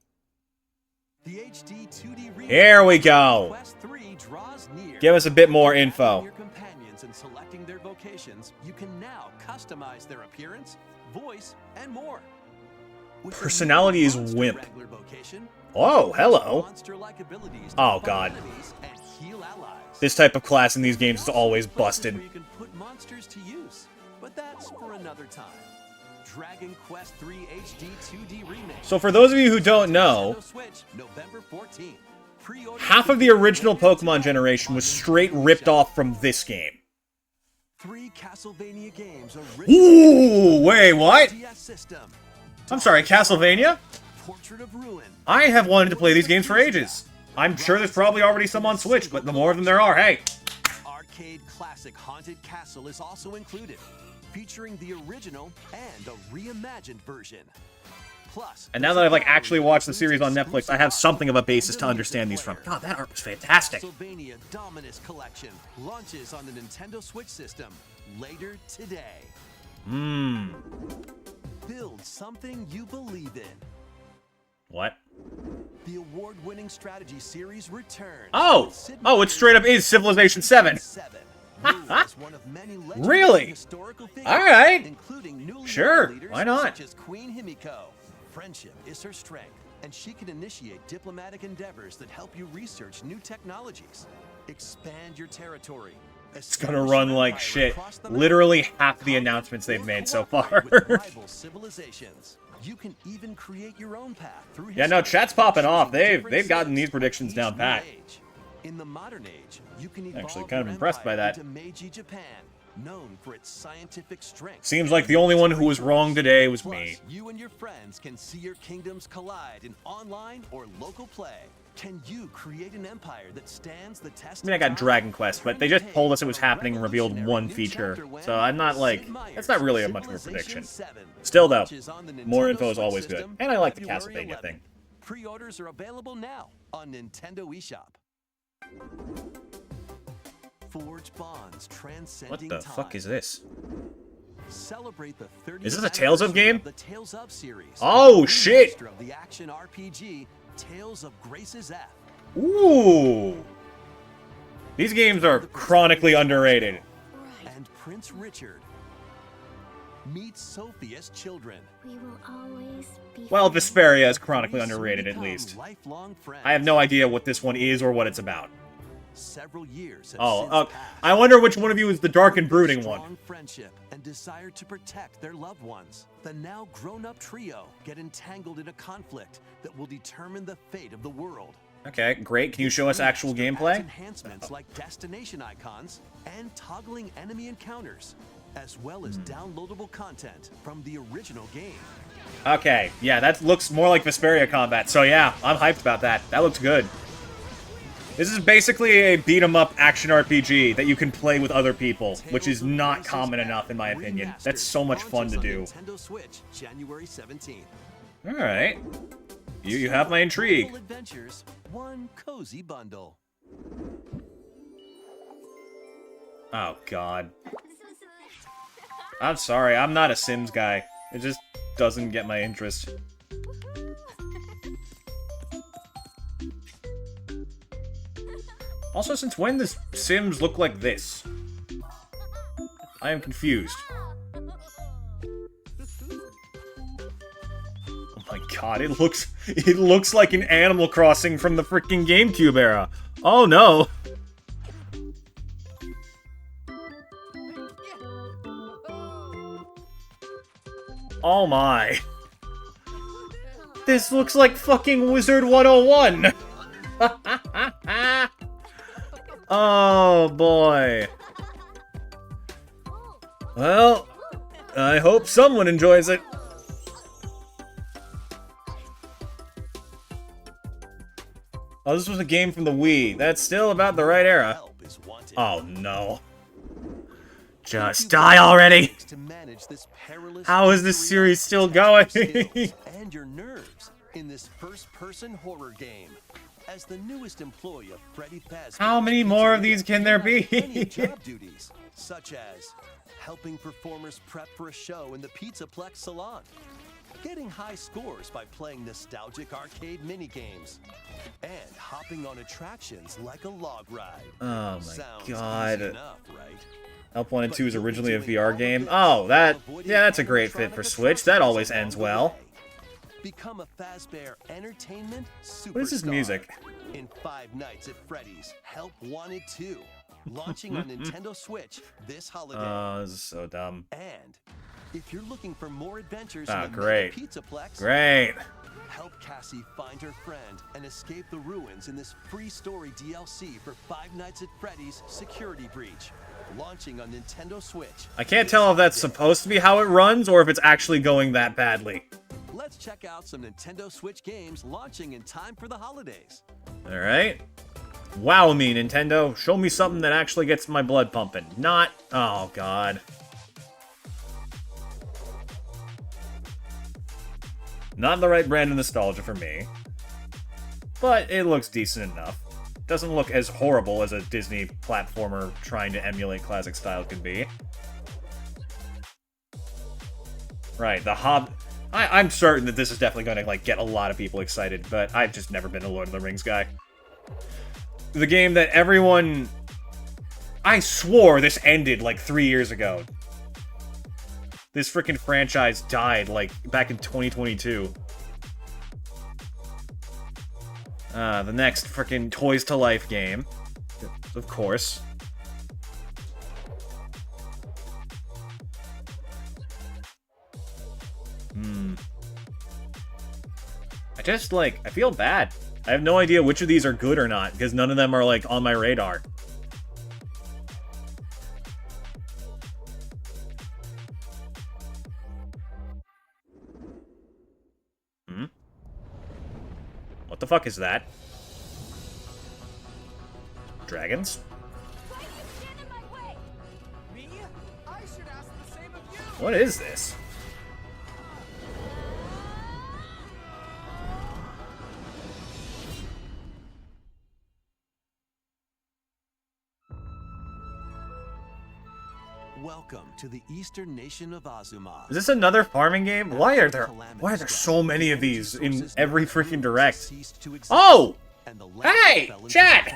The HD 2D remake Here we go. Quest 3 draws near. Give us a bit more info. Your companions and selecting their vocations, you can now customize their appearance, voice, and more. With the Personality new is Monster wimp. Wrangler vocation, Oh, hello. monster-like abilities to Oh, fight God. enemies and heal allies. This type of class in these games is always busted. Where you can put monsters to use, but that's for another time. Dragon Quest 3 HD 2D remake. So for those of you who don't know, Nintendo Switch, November 14th. Pre-order half of the original Pokemon generation was straight ripped off from this game. 3 Castlevania games Ooh, wait, what? DS system. I'm sorry, Castlevania? Portrait of Ruin. I have wanted to play these games for ages. I'm sure there's probably already some on Switch, but the more of them there are, hey. Arcade classic Haunted Castle is also included, featuring the original and a reimagined version. Plus, And now that I've actually watched the series on Netflix, I have something of a basis to understand these from. God, that art was fantastic. Castlevania Dominus Collection launches on the Nintendo Switch system later today. Build something you believe in. What? The award-winning strategy series returns. Oh! Oh, it straight up is Civilization 7. Really? Alright. Sure, why not? Such as Queen Himiko. Friendship is her strength, and she can initiate diplomatic endeavors that help you research new technologies. Expand your territory. It's gonna run like shit. Literally half the announcements they've made so far. Rival civilizations. You can even create your own path through Yeah, no, chat's popping off. They've gotten these predictions down pat. In the modern age, you can evolve Actually, kind of your impressed by empire that. into Meiji Japan, known for its scientific strength. Seems like the only one who was wrong today was Plus, me. you and your friends can see your kingdoms collide in online or local play. Can you create an empire that stands the test I mean, I got Dragon Quest, but they just told us it was happening and revealed one feature. So I'm not like, that's not really much of a prediction. Still though, more info is always good. And I like the Castlevania thing. Pre-orders are available now on Nintendo eShop. Forge bonds transcending What the fuck is this? Celebrate the 30th Is this a Tales of game? The Tales of series. Oh, shit! Of the action RPG Tales of Grace's F. Ooh! These games are chronically underrated. And Prince Richard. Meet Sophia's children. We will always be Well, Vesperia is chronically underrated, at least. Lifelong friends. I have no idea what this one is or what it's about. Several years have Oh, since passed. I wonder which one of you is the dark and brooding one. Strong friendship and desire to protect their loved ones. The now grown-up trio get entangled in a conflict that will determine the fate of the world. Okay, great. Can you show us actual Adds gameplay? enhancements like destination icons and toggling enemy encounters, as well as downloadable content from the original game. Okay, yeah, that looks more like Vesperia combat, so yeah, I'm hyped about that. That looks good. This is basically a beat-em-up action RPG that you can play with other people, which is not common enough in my opinion. That's so much fun to do. Nintendo Switch, January 17th. Alright. You have my intrigue. Full adventures, one cozy bundle. Oh, God. I'm sorry, I'm not a Sims guy. It just doesn't get my interest. Also, since when does Sims look like this? I am confused. Oh my god, it looks like an Animal Crossing from the freaking GameCube era. Oh no. Oh my. This looks like fucking Wizard 101. Oh boy. Well, I hope someone enjoys it. Oh, this was a game from the Wii. That's still about the right era. Oh no. Just die already! How is this series still going? And your nerves in this first-person horror game. As the newest employee of Freddy Fazbear's How many more of these can there many be? job duties, such as helping performers prep for a show in the Pizzaplex salon, getting high scores by playing nostalgic arcade minigames, and hopping on attractions like a log ride. Oh my Sounds god. easy enough, right? Help 1 and 2 is originally a VR game. Oh, that's a great fit for Switch. That always ends well. Become a Fazbear Entertainment superstar. What is this music? In 5 Nights at Freddy's, Help Wanted 2, launching on Nintendo Switch this holiday. Oh, this is so dumb. And if you're looking for more adventures Ah, in the great. Pizzaplex, Great. help Cassie find her friend and escape the ruins in this free story DLC for 5 Nights at Freddy's Security Breach, launching on Nintendo Switch. I can't tell if that's supposed to be how it runs or if it's actually going that badly. Let's check out some Nintendo Switch games launching in time for the holidays. Alright. Wow me, Nintendo. Show me something that actually gets my blood pumping. Not... Oh, God. Not the right brand of nostalgia for me. But it looks decent enough. Doesn't look as horrible as a Disney platformer trying to emulate classic style can be. Right, the I'm certain that this is definitely going to like get a lot of people excited, but I've just never been a Lord of the Rings guy. The game that everyone... I swore this ended like 3 years ago. This freaking franchise died like back in 2022. The next freaking Toys to Life game. Of course. I feel bad. I have no idea which of these are good or not, because none of them are, like, on my radar. What the fuck is that? Dragons? What is this? Welcome to the Eastern Nation of Azuma. Is this another farming game? Why are there so many of these in every freaking direct? Oh! Hey! Chat!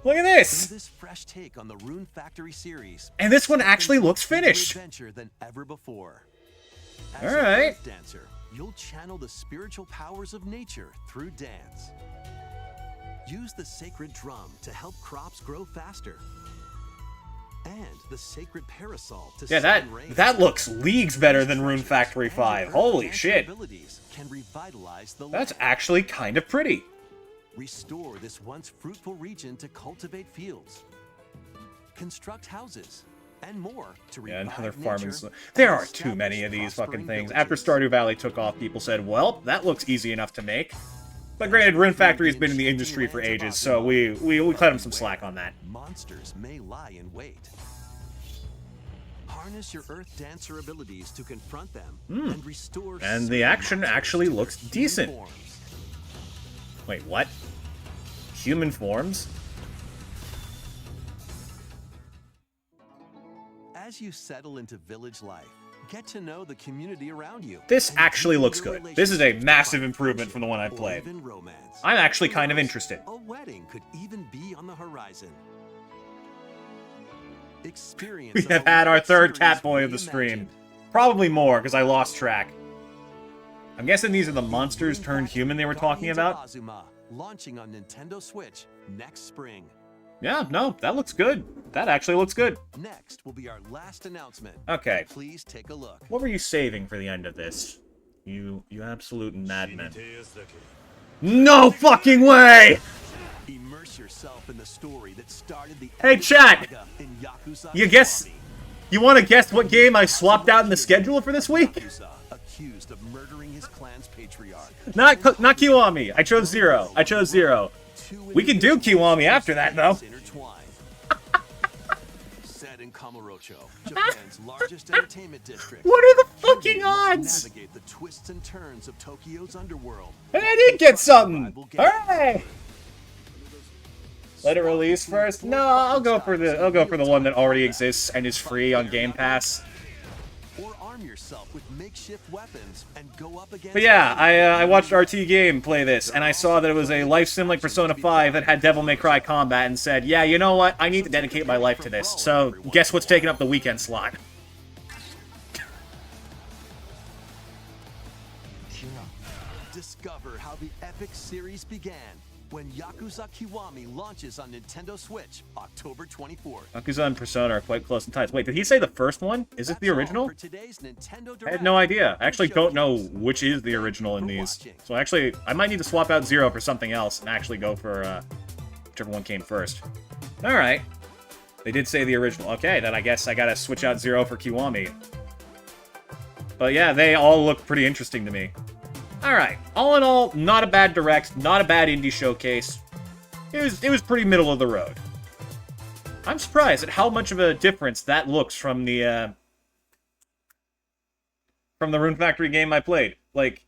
Look at this! This fresh take on the Rune Factory series. And this one actually looks finished. Adventure than ever before. As all a right. earth dancer, you'll channel the spiritual powers of nature through dance. Use the sacred drum to help crops grow faster. And the sacred parasol to Yeah, that looks leagues better than Rune Factory 5. Holy shit. Can revitalize the That's land. actually kind of pretty. Restore this once fruitful region to cultivate fields, construct houses, and more to Yeah, revive another nature farming... and There are too establish many of these fucking prospering things. villages. After Stardew Valley took off, people said, well, that looks easy enough to make. But granted, Rune Factory has been in the industry for ages, so we cut them some slack on that. Monsters may lie in wait. Harness your Earth Dancer abilities to confront them and restore. And the action actually looks decent. Wait, what? Human forms? As you settle into village life, get to know the community around you. This actually looks good. This is a massive improvement from the one I played. I'm actually kind of interested. A wedding could even be on the horizon. Experience We have had our third Catboy of the stream. Probably more, because I lost track. I'm guessing these are the monsters turned human they were talking about? Azuma, launching on Nintendo Switch next spring. Yeah, no, that looks good. That actually looks good. Next will be our last announcement. Okay. Please take a look. What were you saving for the end of this? You absolute madman. No fucking way! Immerse yourself in the story that started the Hey, chat! saga in Yakuza You want to guess what game I swapped out in the schedule for this week? Yakuza, accused of murdering his clan's patriarch. Not Kiwami. I chose Zero. We can do Kiwami after that, though. Set in Kamurocho, Japan's largest entertainment district. What are the fucking odds? Navigate the twists and turns of Tokyo's underworld. And I did get something. Hooray! Let it release first. No, I'll go for the one that already exists and is free on Game Pass. arm yourself with makeshift weapons and go up against. But yeah, I watched RT Game play this, and I saw that it was a life sim like Persona 5 that had Devil May Cry combat, and said, yeah, you know what? I need to dedicate my life to this. So guess what's taking up the weekend slot? Discover how the epic series began when Yakuza Kiwami launches on Nintendo Switch October 24th. Yakuza and Persona are quite close in ties. Wait, did he say the first one? Is it the original? I had no idea. I actually don't know which is the original in these. So actually, I might need to swap out Zero for something else and actually go for whichever one came first. Alright. They did say the original. Okay, then I guess I gotta switch out Zero for Kiwami. But yeah, they all look pretty interesting to me. Alright, all in all, not a bad Direct, not a bad indie showcase. It was pretty middle of the road. I'm surprised at how much of a difference that looks from the Rune Factory game I played. Like,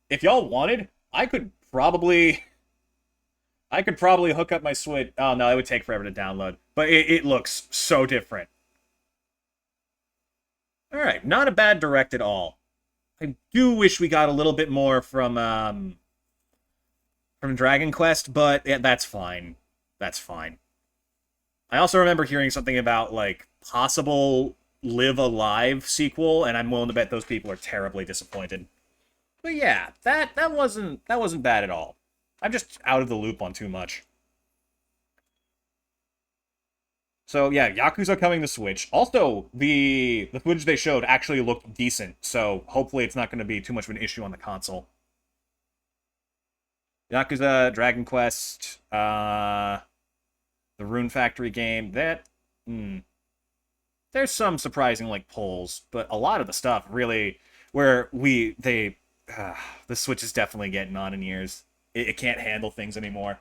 if y'all wanted, I could probably hook up my Switch. Oh no, it would take forever to download. But it looks so different. Alright, not a bad Direct at all. I do wish we got a little bit more from Dragon Quest, but yeah, that's fine. That's fine. I also remember hearing something about, like, possible Live Alive sequel, and I'm willing to bet those people are terribly disappointed. But yeah, that wasn't bad at all. I'm just out of the loop on too much. So yeah, Yakuza coming to Switch. Also, the footage they showed actually looked decent, so hopefully it's not going to be too much of an issue on the console. Yakuza, Dragon Quest, the Rune Factory game, there's some surprising, like, polls, but a lot of the stuff really, where the Switch is definitely getting on in years. It can't handle things anymore.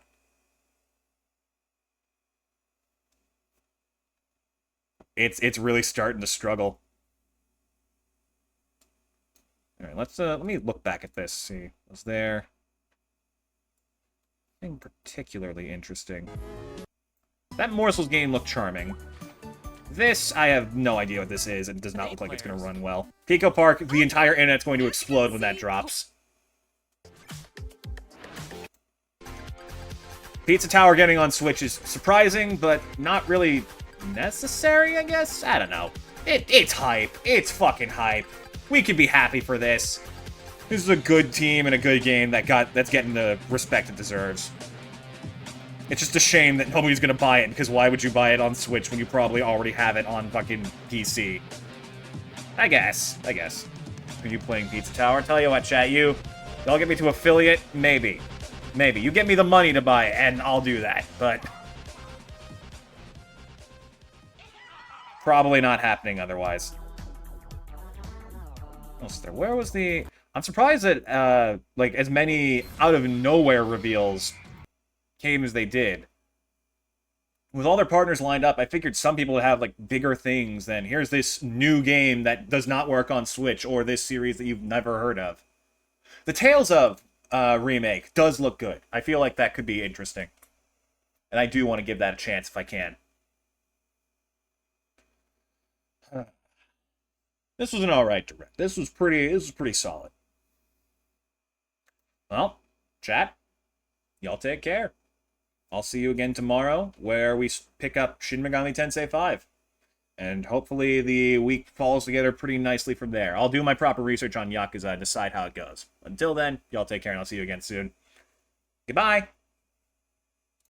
It's really starting to struggle. All right, let me look back at this. See, was there anything particularly interesting? That Morsels game looked charming. This, I have no idea what this is. It does not look like it's going to run well. Pico Park, the entire internet's going to explode when that drops. Pizza Tower getting on Switch is surprising, but not really necessary, I guess? I don't know. It's hype. It's fucking hype. We can be happy for this. This is a good team and a good game that's getting the respect it deserves. It's just a shame that nobody's gonna buy it, because why would you buy it on Switch when you probably already have it on fucking PC? I guess. Are you playing Pizza Tower? Tell you what, chat, y'all get me to affiliate? Maybe. You get me the money to buy it, and I'll do that, but probably not happening otherwise. What else is there? Where was the... I'm surprised that, like, as many out-of-nowhere reveals came as they did. With all their partners lined up, I figured some people would have, like, bigger things than, here's this new game that does not work on Switch, or this series that you've never heard of. The Tales of remake does look good. I feel like that could be interesting. And I do want to give that a chance if I can. This was an alright Direct. This was pretty solid. Well, chat, y'all take care. I'll see you again tomorrow, where we pick up Shin Megami Tensei 5. And hopefully the week falls together pretty nicely from there. I'll do my proper research on Yakuza and decide how it goes. Until then, y'all take care, and I'll see you again soon. Goodbye!